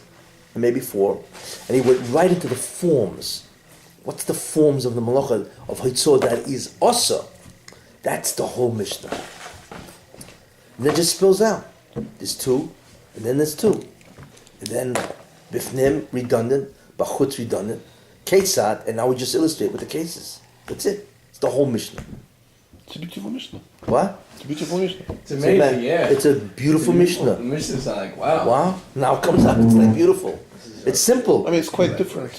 and maybe four, and he went right into the forms. What's the forms of the Malacha of Hitzor that is Asa? That's the whole Mishnah. And then it just spills out. There's two, and then there's two. And then Bifnim, redundant, Bachutz, redundant, Kesat, and now we just illustrate with the cases. That's it. It's the whole Mishnah. It's a beautiful Mishnah. What? It's a beautiful Mishnah. It's amazing, yeah. It's a beautiful The Mishnah. Mishnah's like, wow. Wow. Now it comes out, it's like beautiful. It's simple. I mean, it's quite different.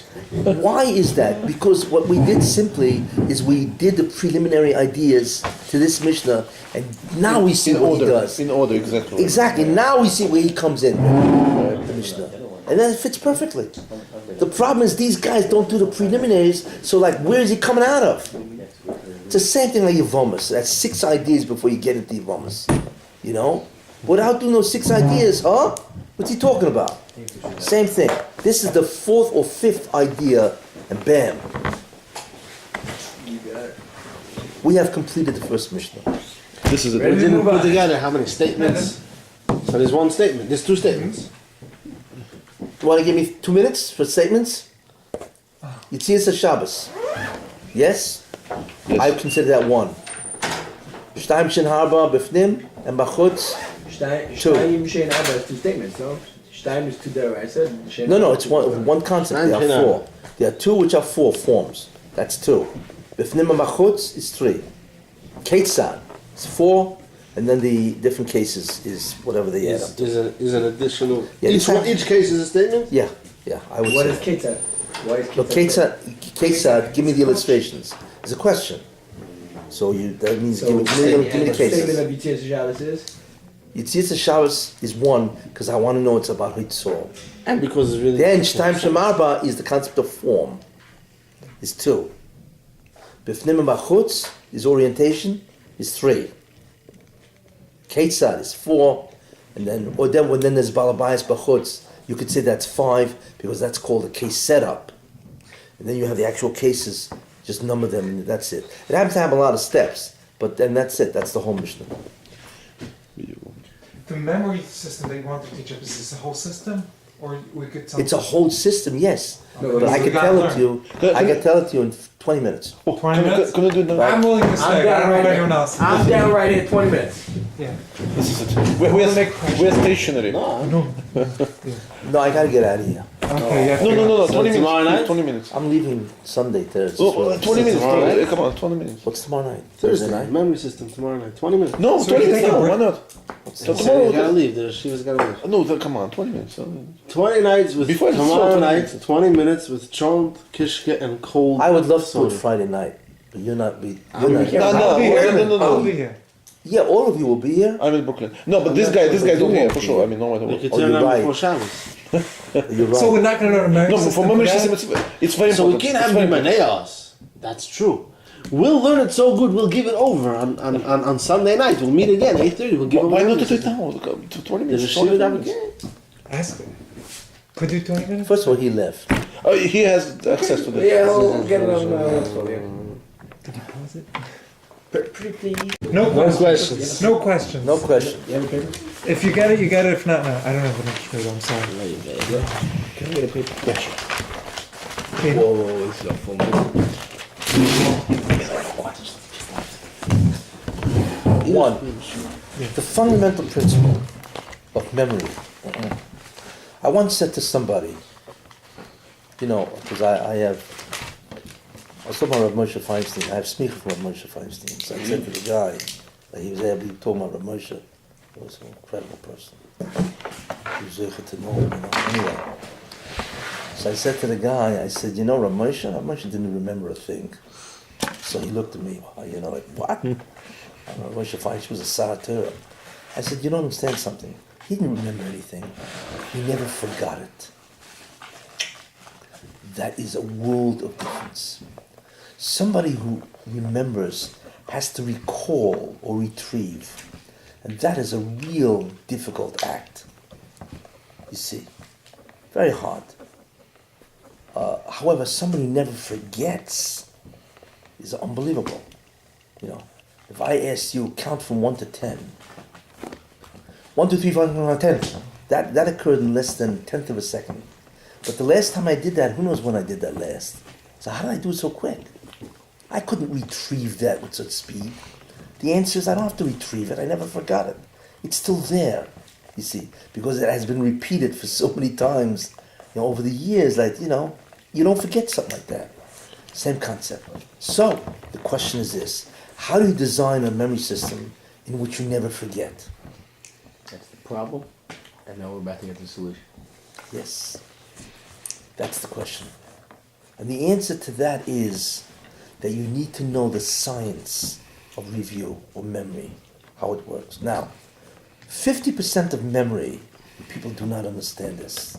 Why is that? Because what we did simply is we did the preliminary ideas to this Mishnah, and now we see what he does. In order, exactly. Exactly. Now we see where he comes in, the Mishnah. And then it fits perfectly. The problem is these guys don't do the preliminaries, so like, where is he coming out of? It's the same thing like Yevomus. That's 6 ideas before you get into Yevomus. Without doing those 6 ideas, huh? What's he talking about? Same thing. This is the 4th or 5th idea, and bam. We have completed the first Mishnah. This is We it. didn't put together how many statements. So there's one statement. There's two statements. You want to give me 2 minutes for statements? Yitzias Shabbos. Yes? I consider that one. Shtaim Shin Harba Bifnim and Bachutz. Shtayim Shein Abba is two statements, no? Shtayim is two deraisa. No, it's one concept. There are four. There are two which are four forms. That's two. Bifnim and Bachutz is three. Ketzad is four. And then the different cases is whatever they add up. Is an additional. Yeah, each case is a statement? Yeah, I would What say. is Ketzad? Why is Look, Ketzad, give me the illustrations. It's a question. So that means give me the statement cases. of Yitzias Shabbos is? Yitzias Shabbos is one, because I want to know it's about Hitzor. And because it's really. Then Shtaim Shem Arba is the concept of form. Is two. Bifnim and Bachutz is orientation, is three. Ketzad is four, and then when there's Balabayas Bachutz, you could say that's five, because that's called a case setup. And then you have the actual cases, just number them, and that's it. It happens to have a lot of steps, but then that's it, that's the whole Mishnah. The memory system that you want to teach us, is this a whole system? Or we could tell It's a whole system, yes. No, But I we can gotta tell it learn. to you. I can tell it to you in 20 minutes. 20 minutes? Can I do it now? I'm willing to stay. I don't know about anyone else. I'm down right here, 20 minutes. Yeah. This is it. We're stationary. No. No, I gotta get out of here. Okay, yeah. No, So 20 tomorrow minutes. night? 20 minutes. I'm leaving Sunday, Thursday. Oh, 20 minutes. tomorrow night? Come on, 20 minutes. What's tomorrow night? Thursday night? memory system tomorrow night. 20 minutes. No, So 20 you minutes. take a No, break? why not? So tomorrow- you gotta leave. She was gotta leave. No, come on, 20 minutes. 20 nights with Before the tomorrow show, 20 night. minutes. 20 minutes with chont, kishke, and cold. I would love to do it soda. Friday night, but you're not. You're I'm not. here. No, I'll be here. no. I'll be here. Yeah, all of you will be here. I'm in Brooklyn. No, but this guy's doing it for sure. I mean, no matter We what. could Oh, turn you're on right. before Shabbos. You're right. So we're not going to learn American No, but system for memory that? system, it's very So we important. can't It's have very important. Mishnayos. That's true. We'll learn it so good. We'll give it over on Sunday night. We'll meet again 8:30. We'll give Why over. not to do it now? 20 There's minutes. a 20 shiva minutes. again. Ask him. Could do 20 minutes? First of all, he left. Oh, he has access to this. Yeah, we'll get it on what's called here. Did he pause it? Pretty please. No questions. questions. No questions. No question. You have a paper? If you get it, you get it. If not, no. I don't have an extra paper. I'm sorry. Can I get a paper? Okay. Whoa, this is a full minute. One, the fundamental principle of memory. I once said to somebody, because I was talking about Rav Moshe Feinstein. I have smicha from Rav Moshe Feinstein. So I said to the guy that he was able to talk about Rav Moshe. He was an incredible person. He was able to know him, anyway. So I said to the guy, I said, Rav Moshe didn't remember a thing. So he looked at me, like, what? Rav Moshe Feinstein was a Saratura. I said, you don't understand something. He didn't remember anything. He never forgot it. That is a world of difference. Somebody who remembers has to recall or retrieve. And that is a real difficult act. You see, very hard. However, somebody who never forgets is unbelievable. If I asked you, count from 1 to 10. 1, 2, 3, 4, 5, 10. That occurred in less than a tenth of a second. But the last time I did that, who knows when I did that last? So how did I do it so quick? I couldn't retrieve that with such speed. The answer is I don't have to retrieve it. I never forgot it. It's still there, you see, because it has been repeated for so many times over the years. Like, you don't forget something like that. Same concept. So the question is this. How do you design a memory system in which you never forget? That's the problem. And now we're about to get the solution. Yes. That's the question. And the answer to that is that you need to know the science of review or memory, how it works. Now, 50% of memory, people do not understand this,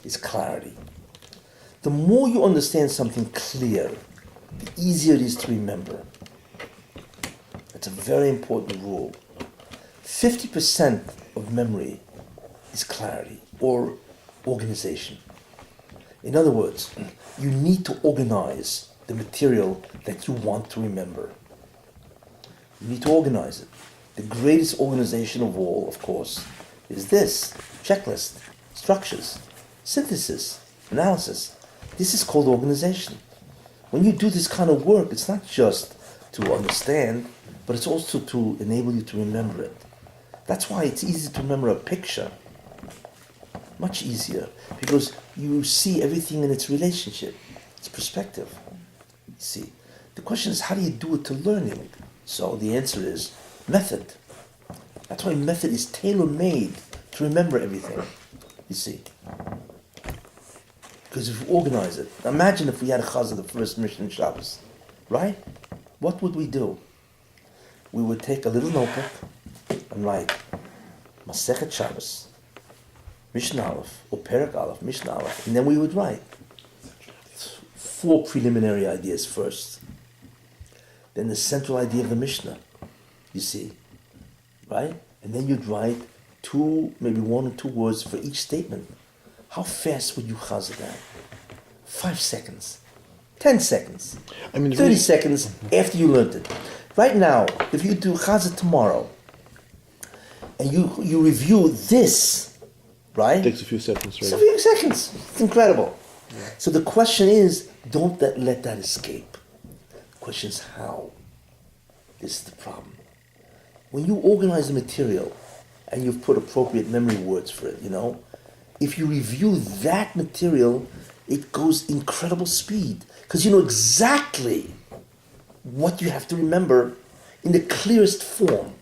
is clarity. The more you understand something clear, the easier it is to remember. That's a very important rule. 50% of memory is clarity or organization. In other words, you need to organize the material that you want to remember. You need to organize it. The greatest organization of all, of course, is this: checklist, structures. synthesis, analysis. This is called organization. When you do this kind of work, it's not just to understand, but it's also to enable you to remember it. That's why it's easy to remember a picture. Much easier, because you see everything in its relationship, its perspective. You see, the question is, how do you do it to learning? So the answer is method. That's why method is tailor-made to remember everything. You see, because if you organize it, imagine if we had a chazan, the first mission in Shabbos, right? What would we do? We would take a little notebook and write Maseches Shabbos, Mishnah Aleph, or Perek Aleph, Mishnah Aleph, and then we would write 4 preliminary ideas first. Then the central idea of the Mishnah, you see, right? And then you'd write 2, maybe 1 or 2 words for each statement. How fast would you chazan that? 5 seconds, 10 seconds, 30 seconds after you learned it. Right now, if you do chazan tomorrow, and you review this, right? It takes a few seconds, right? It's a few seconds. It's incredible. Yeah. So the question is, don't let that escape. The question is how. This is the problem. When you organize the material and you've put appropriate memory words for it, if you review that material, it goes incredible speed because you know exactly what you have to remember in the clearest form,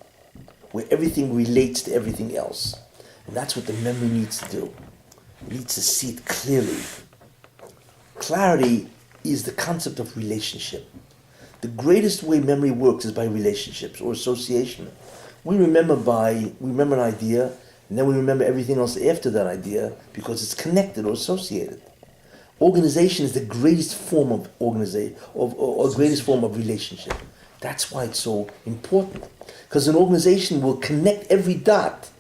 where everything relates to everything else. And that's what the memory needs to do. It needs to see it clearly. Clarity is the concept of relationship. The greatest way memory works is by relationships or association. We remember an idea, and then we remember everything else after that idea because it's connected or associated. Organization is the greatest form of organization, or greatest form of relationship. That's why it's so important. Because an organization will connect every dot.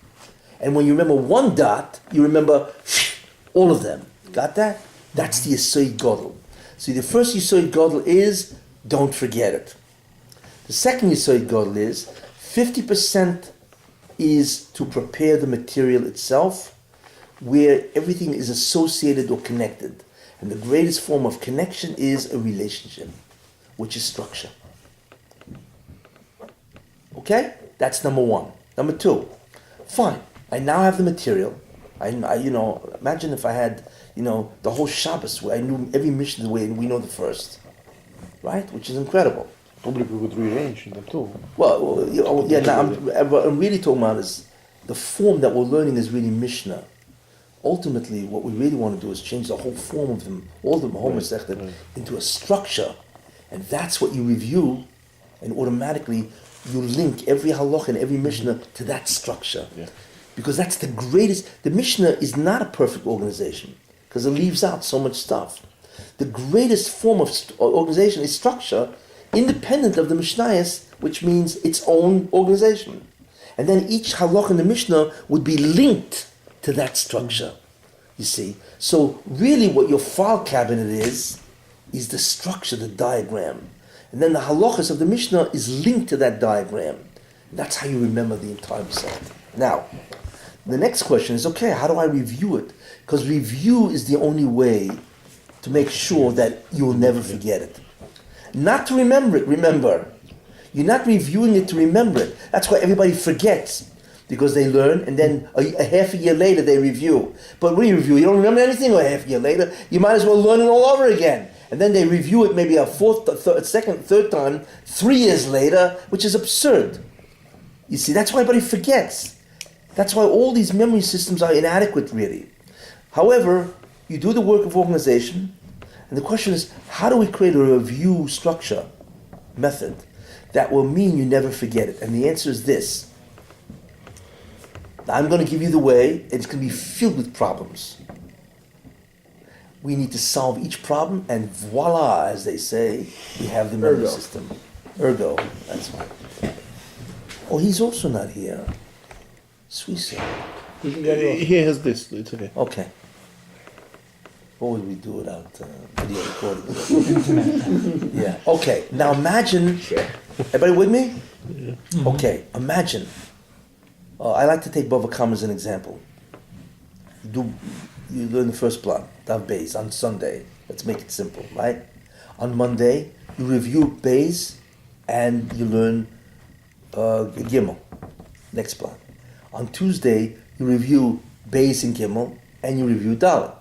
And when you remember one dot, you remember all of them. Got that? That's the Yesod Gadol. So the first Yesod Gadol is, don't forget it. The second Yesod Gadol is, 50% is to prepare the material itself, where everything is associated or connected. And the greatest form of connection is a relationship, which is structure. Okay? That's number 1. Number 2, fine. I now have the material. I imagine if I had, the whole Shabbos where I knew every mission the way we know the first, right? Which is incredible. Probably we would rearrange them too. Well, now what I'm really talking about is the form that we're learning is really Mishnah. Ultimately, what we really want to do is change the whole form of them, all the whole Masechet, into a structure, and that's what you review, and automatically you link every halach and every Mishnah to that structure. Yeah. Because that's the greatest. The Mishnah is not a perfect organization because it leaves out so much stuff. The greatest form of organization is structure, independent of the Mishnayos, which means its own organization. And then each halach in the Mishnah would be linked to that structure, you see. So really what your file cabinet is the structure, the diagram. And then the halachas of the Mishnah is linked to that diagram. And that's how you remember the entire Masechet. Now, the next question is, okay, how do I review it? Because review is the only way to make sure that you will never forget it. Not to remember it, remember. You're not reviewing it to remember it. That's why everybody forgets. Because they learn, and then a half a year later they review. But when you review, you don't remember anything a half a year later. You might as well learn it all over again. And then they review it maybe a third time, 3 years later, which is absurd. You see, that's why everybody forgets. That's why all these memory systems are inadequate, really. However, you do the work of organization, and the question is, how do we create a review structure, method, that will mean you never forget it? And the answer is this. I'm going to give you the way, and it's going to be filled with problems. We need to solve each problem, and voila, as they say, we have the memory system. Ergo, that's fine. Oh, he's also not here. Suisse. He has this, it's okay. Okay. What would we do without video recording? Yeah. Okay. Now imagine. Everybody with me? Yeah. Mm-hmm. Okay. Imagine. I like to take Bava Kama as an example. You do you learn the first blot, Dav Beis, on Sunday. Let's make it simple, right? On Monday, you review Beis and you learn Gimel, next blot. On Tuesday, you review Beis and Gimel and you review Dalet,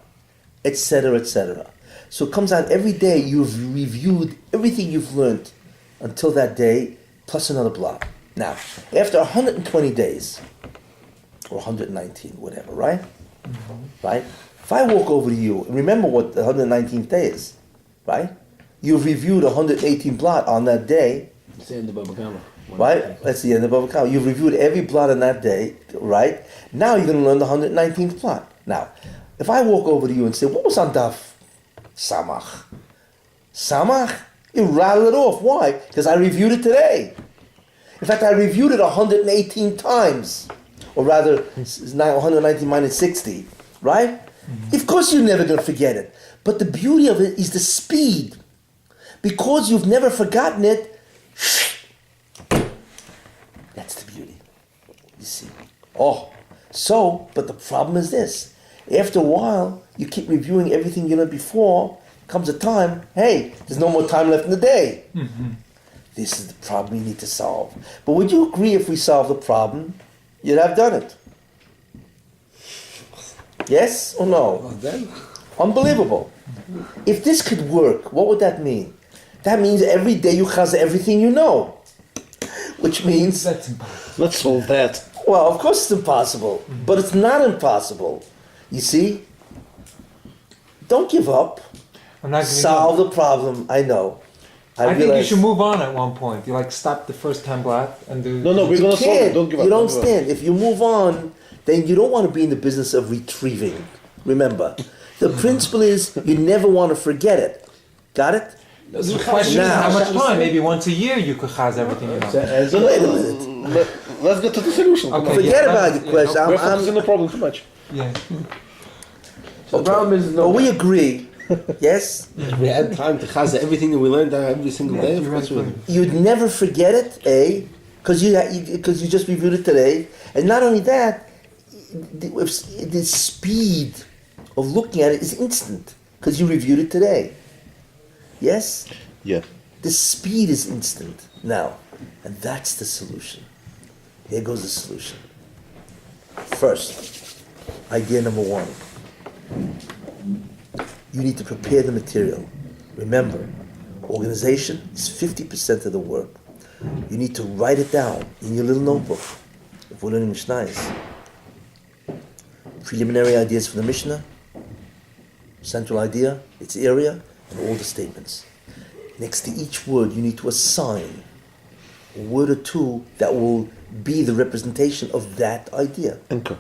etc., etc. So it comes out every day you've reviewed everything you've learned until that day, plus another blot. Now, after 120 days, or 119, whatever, right? Right? If I walk over to you, and remember what the 119th day is, right? You've reviewed 118 blot on that day, It's the end of Baba Kama. right? That's the end of Bava Kama. You've reviewed every blot on that day, right? Now you're going to learn the 119th blot. Now, if I walk over to you and say, what was on Daf Samach? Samach? You rattle it off. Why? Because I reviewed it today. In fact, I reviewed it 118 times. Or rather, it's 119 minus 60, right? Mm-hmm. Of course you're never going to forget it. But the beauty of it is the speed. Because you've never forgotten it, that's the beauty. You see. But the problem is this. After a while, you keep reviewing everything you learned before, comes a time, hey, there's no more time left in the day. Mm-hmm. This is the problem we need to solve. But would you agree if we solve the problem, you'd have done it? Yes or no? Well, then. Unbelievable. If this could work, what would that mean? That means every day you chaz everything you know. Which means... That's impossible. Let's solve that. Well, of course it's impossible. But it's not impossible. You see? Don't give up. I'm not giving Solve up. the problem. I know. I think you realize- should move on at one point. You like stop the first 10 blot and do. No, we're You gonna solve it. can't. Don't give up. You don't Don't give up. stand. If you move on, then you don't want to be in the business of retrieving. Remember, the principle is you never want to forget it. Got it? The question is Now- how much time? Maybe once a year you could chaz everything you know. So wait a minute. Let's get to the solution. Come Okay, on. Forget yeah, about that- the yeah, question. no, We're focusing on the problem too much. Yeah. So the problem is Well, we agree. Yes? If we had time to chaza everything that we learned every single day, of course we would. You'd never forget it, because you just reviewed it today. And not only that, the speed of looking at it is instant, because you reviewed it today. Yes? Yeah. The speed is instant now, and that's the solution. Here goes the solution. First, idea number one. You need to prepare the material. Remember, organization is 50% of the work. You need to write it down in your little notebook. If we're learning Mishnayos. Preliminary ideas for the Mishnah, central idea, its area, and all the statements. Next to each word, you need to assign a word or two that will be the representation of that idea. Anchor.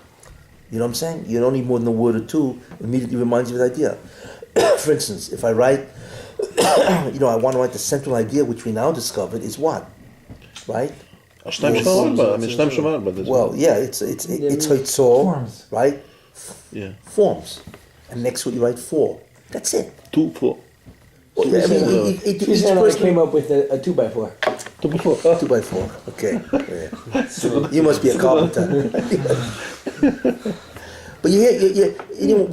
You know what I'm saying? You don't need more than a word or two. Immediately reminds you of the idea. For instance, if I write, I want to write the central idea, which we now discovered is what, right? Well, yeah, it's hoitzor, Forms. right? Yeah. Forms, and next what you write for. That's it. 2, 4. Well, yeah, I mean, each Chris and I person came up with a 2x4. 2 before. 2 by 4. Okay. Yeah. You must be a carpenter. But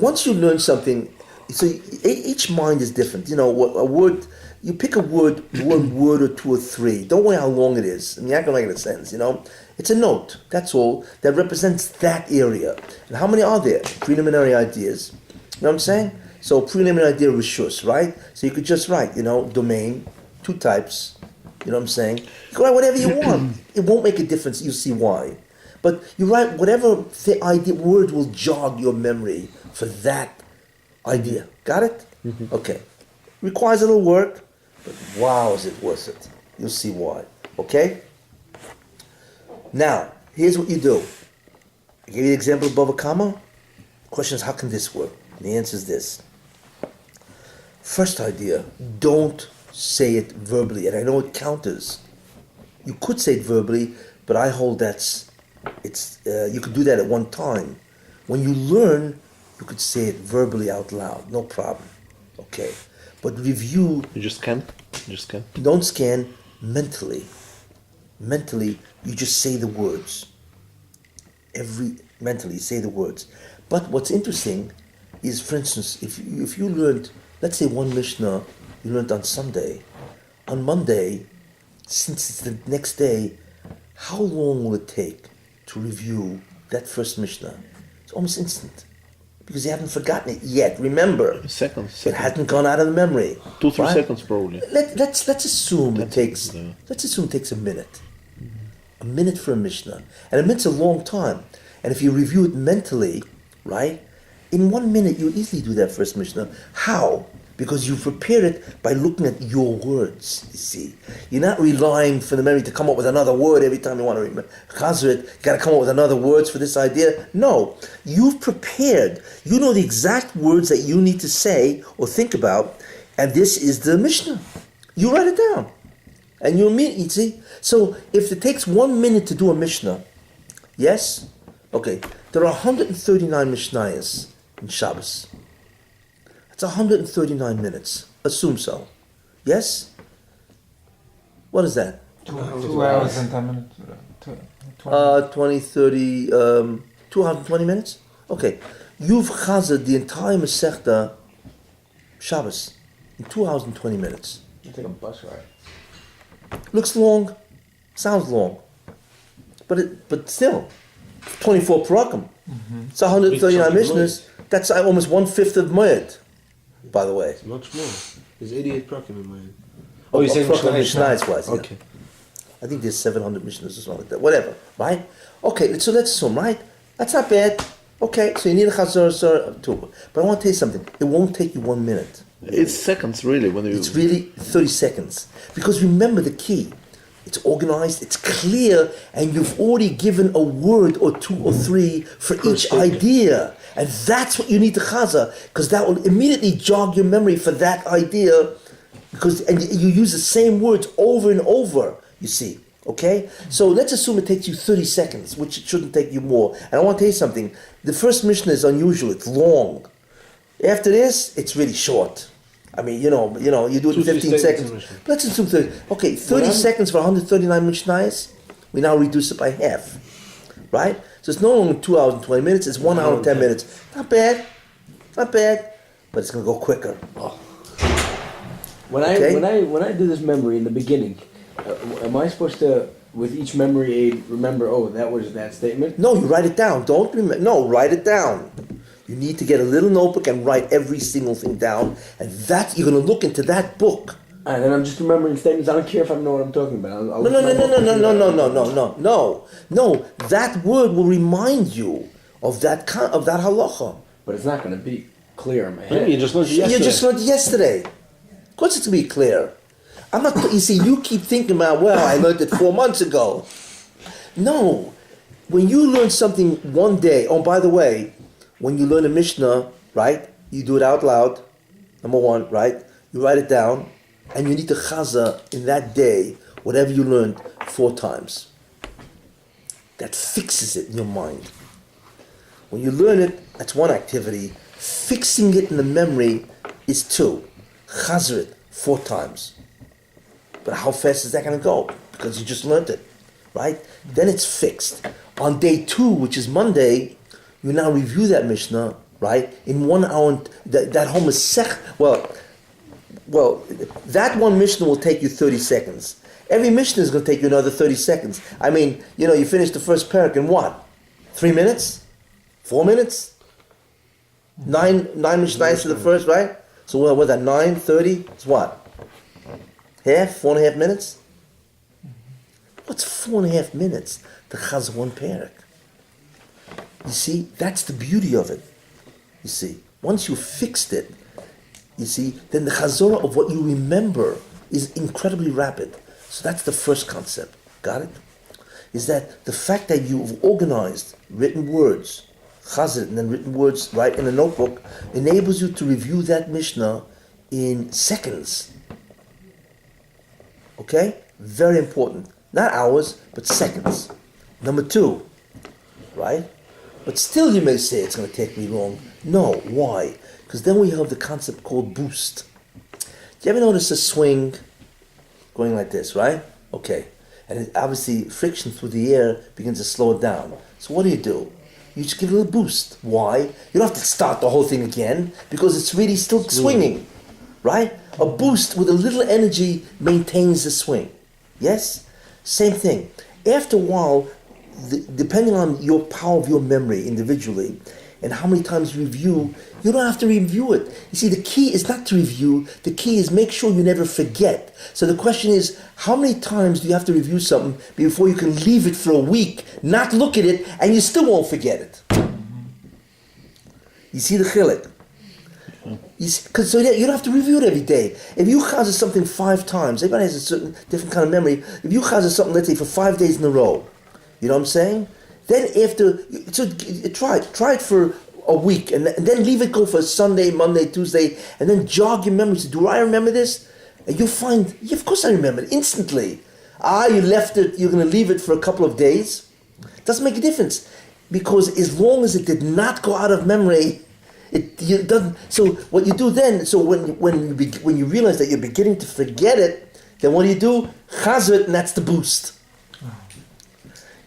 once you learn something, so each mind is different. A word, you pick a word, one word or two or three. Don't worry how long it is. I mean, that can make a sense. It's a note. That's all that represents that area. And how many are there? Preliminary ideas. You know what I'm saying? So preliminary idea rishus, right? So you could just write, domain, 2 types. You know what I'm saying? You can write whatever you want. It won't make a difference. You'll see why. But you write whatever idea word will jog your memory for that idea. Got it? Mm-hmm. Okay. Requires a little work, but wow, is it worth it? You'll see why. Okay? Now, here's what you do. I gave you the example of Bava Kama. Question is, how can this work? And the answer is this. First idea, don't say it verbally. And I know it counters. You could say it verbally, but I hold you could do that at one time. When you learn, you could say it verbally out loud, no problem. Okay. But review. You just scan. Don't scan mentally. Mentally, you just say the words. Mentally, say the words. But what's interesting, is, for instance, if you learned, let's say one Mishnah you learned on Sunday, on Monday, since it's the next day, how long will it take to review that first Mishnah? It's almost instant. Because you haven't forgotten it yet. Remember, Seconds. it hasn't gone out of the memory. 2-3 right? seconds probably. Let's assume it takes. Yeah. Let's assume it takes a minute. A minute for a Mishnah, and a minute's a long time. And if you review it mentally, right, in 1 minute you easily do that first Mishnah. How? Because you prepare it by looking at your words. You see, you're not relying for the memory to come up with another word every time you want to remember. Chazir it, you got to come up with another words for this idea. No, you've prepared. You know the exact words that you need to say or think about, and this is the Mishnah. You write it down, and you see. So if it takes 1 minute to do a Mishnah, yes, okay, there are 139 Mishnayos in Shabbos. It's 139 minutes. Assume so. Yes? What is that? 2 hours and 10 minutes. 20, 30, 220 minutes? Okay. You've chazed the entire Masechta Shabbos in 2 hours and 20 minutes. You take a bus ride. Looks long. Sounds long. But still, 24 parakim. It's 139 Mishnahs. That's almost 1/5 of Moed. By the way. It's much more. There's 88 prakim in my head. Oh, you're saying Mishnayos wise, yeah. Okay. I think there's 700 Mishnahs or something like that. Whatever, right? Okay, so let's assume, right? That's not bad. Okay, so you need a chazor too. But I want to tell you something. It won't take you 1 minute. It's seconds really when you. It's really 30 seconds. Because remember the key. It's organized, it's clear, and you've already given a word or 2 or 3 for each idea. And that's what you need to chaza, because that will immediately jog your memory for that idea, and you use the same words over and over, you see. Okay? So let's assume it takes you 30 seconds, which it shouldn't take you more. And I want to tell you something. The first Mishnah is unusual, it's long. After this, it's really short. I mean, you do it in 15 seconds. Let's assume 30. Okay, 30 seconds for 139 Mishnayos, we now reduce it by half. Right? So it's no longer 2 hours and 20 minutes, it's 1 hour and 10 minutes. Not bad, but it's going to go quicker. When I do this memory in the beginning, am I supposed to, with each memory aid, remember, that was that statement? No, you write it down. Don't remember. No, write it down. You need to get a little notebook and write every single thing down, and that you're going to look into that book. And then I'm just remembering statements. I don't care if I know what I'm talking about. No. That word will remind you of that halacha. But it's not going to be clear in my head. You just learned it yesterday. You just learned it yesterday. Of course, it's going to be clear. I'm not. You see, you keep thinking about. Well, I learned it 4 months ago. No, when you learn something one day. Oh, by the way, when you learn a Mishnah, right? You do it out loud. Number 1, right? You write it down. And you need to chaza in that day, whatever you learned 4 times. That fixes it in your mind. When you learn it, that's one activity. Fixing it in the memory is 2. Chazer it 4 times. But how fast is that going to go? Because you just learned it, right? Then it's fixed. On day 2, which is Monday, you now review that Mishnah, right? In 1 hour, that whole Masech, well, that one Mishnah will take you 30 seconds. Every Mishnah is going to take you another 30 seconds. I mean, you finish the first parak in what? 3 minutes? 4 minutes? 9 Mishnayos to the first, right? So what was that, 9, 30? It's what? Half? 4.5 minutes? What's 4.5 minutes to chaz one parak? You see, that's the beauty of it. You see, once you fixed it, you see, then the chazorah of what you remember is incredibly rapid. So that's the first concept. Got it? Is that the fact that you've organized written words, chazit, and then written words right in a notebook, enables you to review that Mishnah in seconds. Okay? Very important. Not hours, but seconds. Number 2, right? But still you may say it's going to take me long. No, why? Because then we have the concept called boost. Do you ever notice a swing going like this, right? Okay. And obviously friction through the air begins to slow it down. So what do? you just give it a little boost. Why? You don't have to start the whole thing again because it's really still swinging, right? A boost with a little energy maintains the swing. Yes? Same thing. After a while, depending on your power of your memory individually and how many times you review, you don't have to review it. You see, the key is not to review. The key is make sure you never forget. So the question is, how many times do you have to review something before you can leave it for a week, not look at it, and you still won't forget it? You see the chilek? Because so you don't have to review it every day. If you chazah something 5 times, everybody has a certain different kind of memory. If you chazah something, let's say, for 5 days in a row, you know what I'm saying? Then after, so try it for a week, and then leave it go for Sunday, Monday, Tuesday, and then jog your memory. Say, do I remember this? And you'll find, yeah, of course I remember it instantly. You left it, you're going to leave it for a couple of days. Doesn't make a difference. Because as long as it did not go out of memory, it doesn't. So what you do then, so when you realize that you're beginning to forget it, then what do? Chazar it, and that's the boost.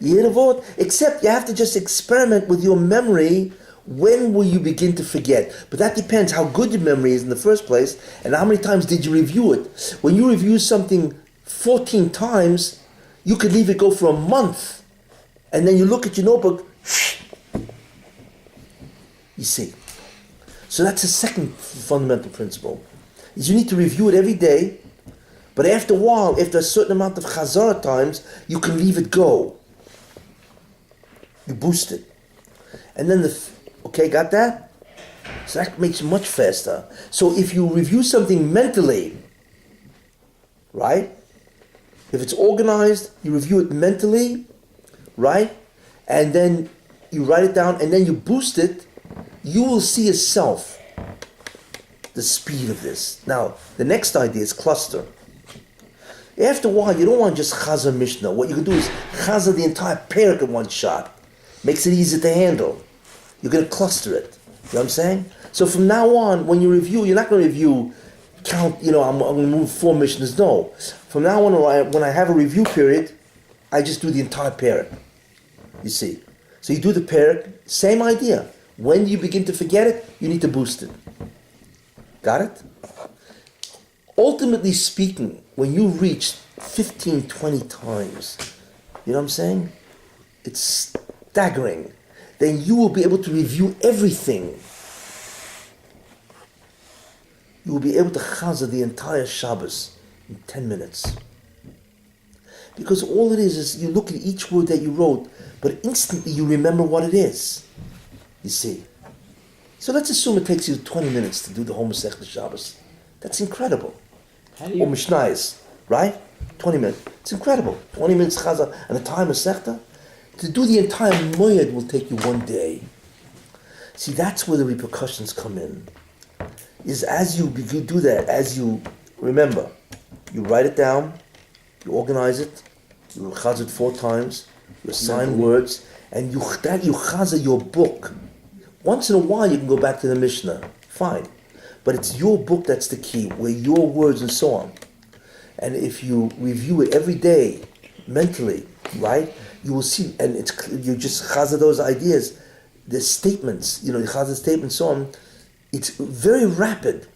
You hear the word? Except you have to just experiment with your memory. When will you begin to forget? But that depends how good your memory is in the first place and how many times did you review it. When you review something 14 times, you could leave it go for a month. And then you look at your notebook, you see. So that's the second fundamental principle. Is you need to review it every day, but after a while, after a certain amount of chazara times, you can leave it go. You boost it. And then okay, got that? So that makes it much faster. So if you review something mentally, right? If it's organized, you review it mentally, right? And then you write it down and then you boost it, you will see yourself the speed of this. Now, the next idea is cluster. After a while, you don't want just Chazar Mishnah. What you can do is Chazar the entire parak in one shot. Makes it easier to handle. You're going to cluster it. You know what I'm saying? So from now on, when you review, you're not going to review, count, I'm going to move 4 Mishnahs. No. From now on, when I have a review period, I just do the entire parak. You see. So you do the parak, same idea. When you begin to forget it, you need to boost it. Got it? Ultimately speaking, when you reach 15, 20 times, you know what I'm saying? It's staggering. Then you will be able to review everything. You will be able to chazah the entire Shabbos in 10 minutes. Because all it is you look at each word that you wrote, but instantly you remember what it is. You see. So let's assume it takes you 20 minutes to do the whole Maseches Shabbos. That's incredible. Or Mishnayos, right? 20 minutes. It's incredible. 20 minutes chazah and the time Masechta. To do the entire moyed will take you 1 day. See, that's where the repercussions come in. Is as you do that, as you remember, you write it down, you organize it, you chazah it 4 times, you assign words, and you chazah your book. Once in a while you can go back to the Mishnah, fine. But it's your book that's the key, where your words and so on. And if you review it every day, mentally, right, you will see, and you just chazah those ideas, the statements, you chazah statements, so on. It's very rapid.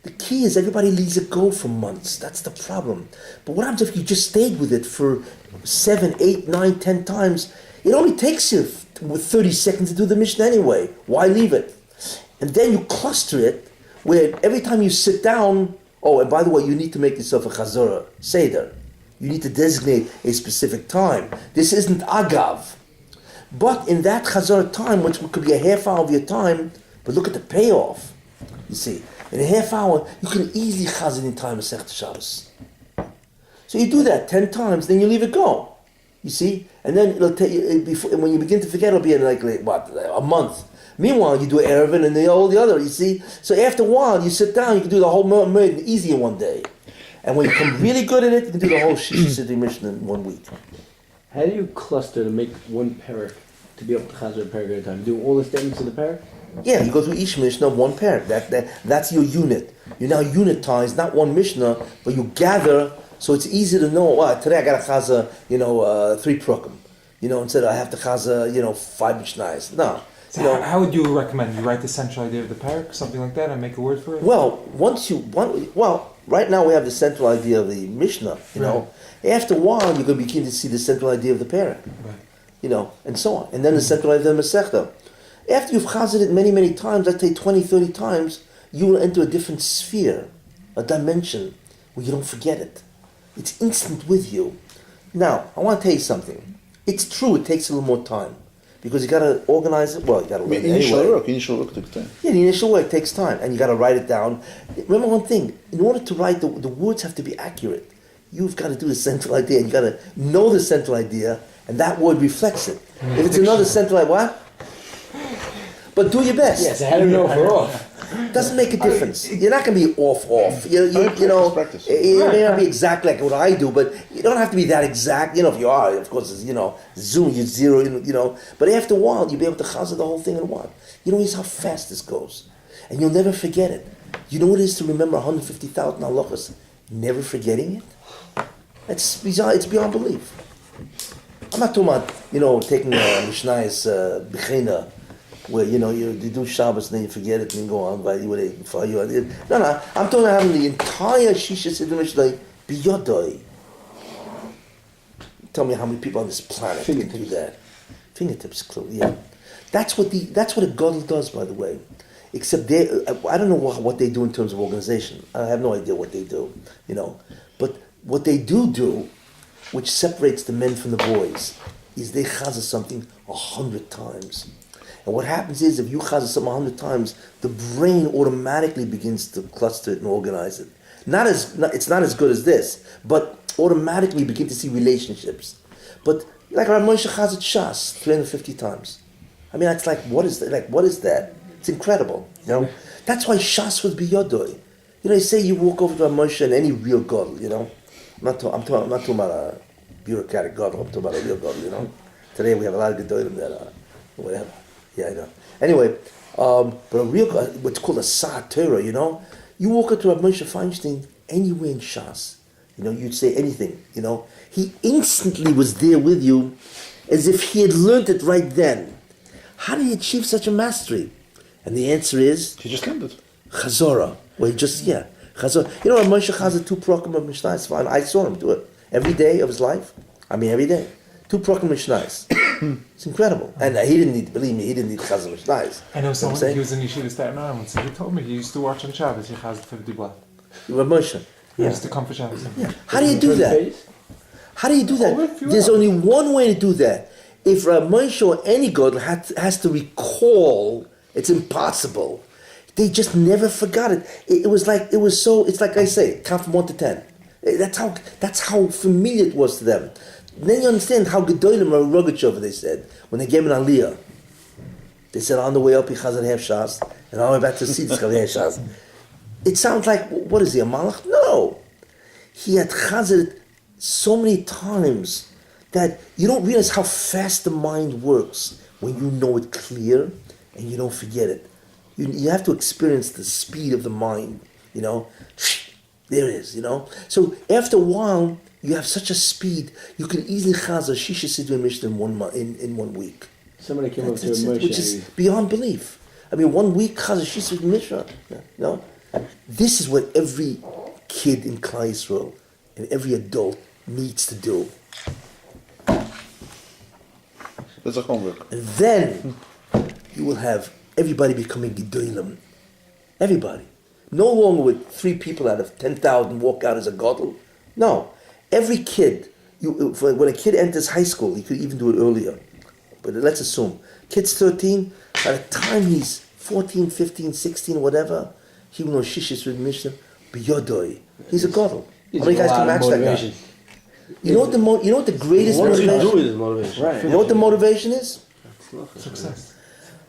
The key is everybody leaves it go for months. That's the problem. But what happens if you just stayed with it for 7, 8, 9, 10 times? It only takes you 30 seconds to do the Mishnah anyway. Why leave it? And then you cluster it, where every time you sit down, and by the way, you need to make yourself a chazorah, seder. You need to designate a specific time. This isn't agav. But in that chazorah time, which could be a half hour of your time, but look at the payoff. You see, in a half hour, you can easily chazor the entire Masechet Shabbos. So you do that 10 times, then you leave it go. You see? And then it'll take you, when you begin to forget, it'll be in a month. Meanwhile, you do Erevin and all the other, you see? So after a while, you sit down, you can do the whole Moed easy in 1 day. And when you become really good at it, you can do the whole Shisha Mishnah in 1 week. How do you cluster to make one parak to be able to chazar a parak at a time? Do all the statements in the parak? Yeah, you go through each Mishnah, 1 parak. That's your unit. You're now unitized, not 1 Mishnah, but you gather, so it's easy to know, today I got to chazar, 3 prakim. instead I have to chaza, 5 Mishnayos. No. So how would you recommend? You write the central idea of the parak, something like that, and make a word for it? Well, right now we have the central idea of the Mishnah, After a while, you're going to begin to see the central idea of the parak, and so on. And then the central idea of the Masechta. After you've chazed it many, many times, let's say 20, 30 times, you will enter a different sphere, a dimension, where you don't forget it. It's instant with you. Now, I want to tell you something. It's true, it takes a little more time. Because you got to organize it. Well, you got to learn it anyway. Initial work takes time. Yeah, the initial work takes time, and you got to write it down. Remember one thing: in order to write, the words have to be accurate. You've got to do the central idea, and you got to know the central idea, and that word reflects it. If it's another central idea, what? But do your best. Yes, I had to know for off. Doesn't make a difference. You're not going to be off. Practice. It may not be exactly like what I do, but you don't have to be that exact. If you are, of course, it's, zoom, you zero, But after a while, you'll be able to chazah the whole thing in one. Here's how fast this goes. And you'll never forget it. You know what it is to remember 150,000 halachas? Never forgetting it? It's beyond belief. I'm not talking about, taking a Mishnayos b'china, where you do Shabbos and then you forget it and then go on by you. No, I'm talking about having the entire Shisha Siddur Mishnah biyodoi. Tell me how many people on this planet can do that. Fingertips, clearly. Yeah, that's what a gadol does, by the way. Except I don't know what they do in terms of organization. I have no idea what they do, But what they do, which separates the men from the boys, is they chazah something 100 times. And what happens is, if you chazah something 100 times, the brain automatically begins to cluster it and organize it. It's not as good as this, but automatically begin to see relationships. But like Rabbi Moshe chazed Shas 350 times. I mean, it's like, what is that? It's incredible, That's why Shas was biyodoi. You say you walk over to Rabbi Moshe and any real gadol, I'm not talking about a bureaucratic gadol. I'm talking about a real gadol, Today we have a lot of gedolim that whatever. Yeah, I know. Anyway, but a real, what's called a Sa'at Torah, you walk up to Rabbi Moshe Feinstein anywhere in Shas, you'd say anything, He instantly was there with you as if he had learned it right then. How did he achieve such a mastery? And the answer is... He just learned it. Chazorah. Well, Chazorah. Rabbi Moshe Chazah 2 prokim of Mishnayos. I saw him do it every day of his life. Every day. 2 prokim Mishnayos. It's incredible. And he didn't need Chazah Mishnayos. I know someone, he was in Yeshiva Staten Island, so he told me he used to watch on Shabbos, he Chazah 50 blood. Rabbi Moshe. He used to come for Shabbos. Yeah. How do you do that? There's only one way to do that. If Rabbi Moshe or any god has to recall, it's impossible. They just never forgot it. It's like I say, count from 1 to 10. That's how familiar it was to them. Then you understand how Gedolim or Rogachover, they said, when they gave an Aliyah. They said, on the way up, he chazed half Shas, and on the way back to see this half Shas. It sounds like, what is he, a Malach? No. He had chazed it so many times that you don't realize how fast the mind works when you know it clear and you don't forget it. You have to experience the speed of the mind, There it is, So after a while, you have such a speed, you can easily chazah Shisha Siddur Mishnah in 1 week. Somebody came up to Moshe, which is beyond belief. 1 week chazah Shisha Siddur Mishnah. This is what every kid in Klal Yisrael and every adult needs to do. That's a homework. And then you will have everybody becoming Gedolim. Everybody. No longer with 3 people out of 10,000 walk out as a gadol. No. Every kid, when a kid enters high school, he could even do it earlier. But let's assume, kid's 13, by the time he's 14, 15, 16, whatever, he will know Shishis with Mishnah, biyodoi. He's a gadol. How many guys can match that guy? You know what the greatest motivation? What do is motivation? Right. You know what the motivation is? Success.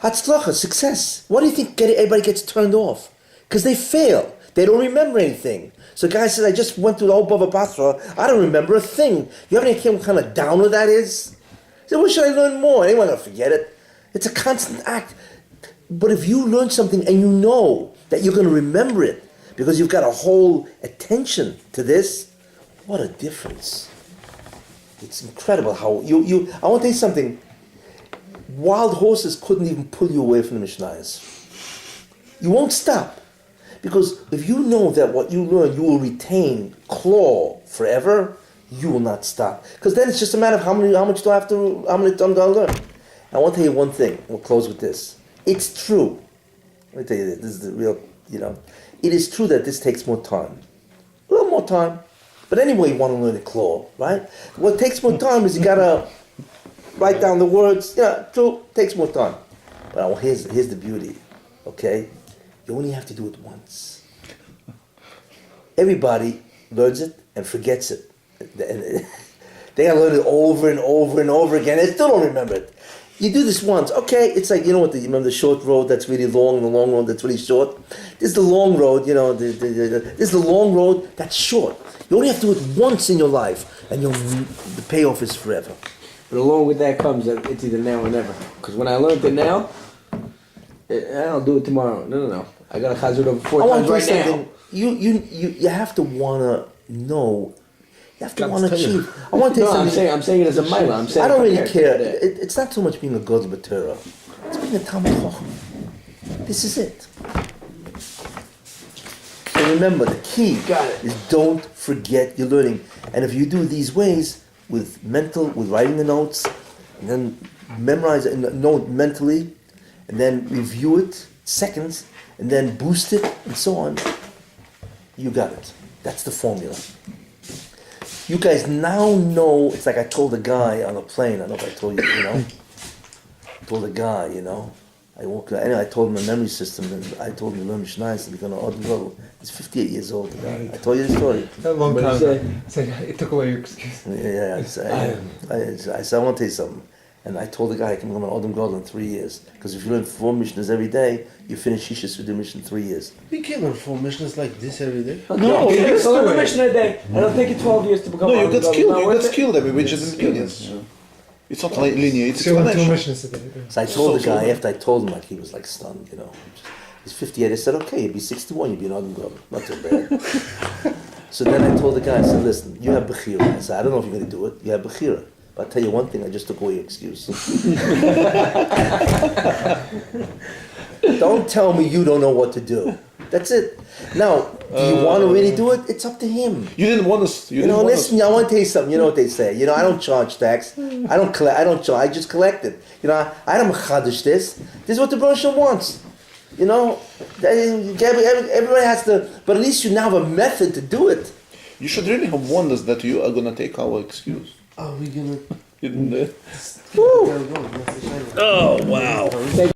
Hatzlacha, success. Why do you think everybody gets turned off? Because they fail. They don't remember anything. So a guy says, I just went through the whole Bava Basra. I don't remember a thing. You have any idea what kind of downer that is? He said, well, should I learn more? Anyone going to forget it? It's a constant act. But if you learn something and you know that you're going to remember it because you've got a whole attention to this, what a difference. It's incredible how you. I want to tell you something. Wild horses couldn't even pull you away from the Mishnayos. You won't stop. Because if you know that what you learn you will retain claw forever, you will not stop. Because then it's just a matter of how many times do I learn. I want to tell you one thing. We'll close with this. It's true. Let me tell you this. This is the real, it is true that this takes more time. A little more time. But anyway, you want to learn the claw, right? What takes more time is you got to write down the words. Yeah, true, takes more time. But here's the beauty, okay? You only have to do it once. Everybody learns it and forgets it. They gotta learn it over and over and over again. They still don't remember it. You do this once, okay? It's like, you remember the short road that's really long and the long road that's really short? This is the long road, this is the long road that's short. You only have to do it once in your life, and the payoff is forever. But along with that comes that it's either now or never. Because when I learned it now, I'll do it tomorrow. No. I got to chazir it over 4 times right now. You have to want to know. You have to want to achieve. I want to tell you something. I'm saying it as a mila. I'm saying I don't really care. It's not so much being a Godel B'Torah. It's being a Talmid Chacham. This is it. So remember, the key is don't forget your learning. And if you do these ways with writing the notes, and then memorize it and note mentally, and then review it seconds, and then boost it, and so on, you got it. That's the formula. You guys now know, it's like I told a guy on a plane, I don't know if I told you, I told a guy, I told him a memory system, and I told him to learn Mishnayos and become an Odin Gadol. He's 58 years old, the guy. I told you the story. A long time. It took away your excuse. Yeah, I said, I want to tell you something. And I told the guy I can become an Odin Gadol in 3 years. Because if you learn 4 Mishnahs every day, you finish Shishas with the Mishnah in 3 years. We can't learn 4 Mishnahs like this every day. No, you can learn a Mishnah a day. And it'll take you 12 years to become No, you Odin get Gadol. skilled. You get skilled every which is in beginnings. It's not linear. It's So exponential. So I told the guy, after I told him, he was stunned, He's 58. I said, okay, you'll be 61, you'll be an Odin Gadol. Not too bad. So then I told the guy, I said, listen, you have Bechira. I said, I don't know if you're going to do it. You have Bechira. But I'll tell you one thing, I just took away your excuse. Don't tell me you don't know what to do. That's it. Now, do you want to really do it? It's up to him. You didn't want us. Listen, I want to tell you something. You know what they say. I don't charge tax. I don't collect. I don't charge. I just collect it. I don't chadish this. This is what the Baruch wants. Everybody has to, but at least you now have a method to do it. You should really have warned us that you are going to take our excuse. Are we gonna? You didn't. Oh wow!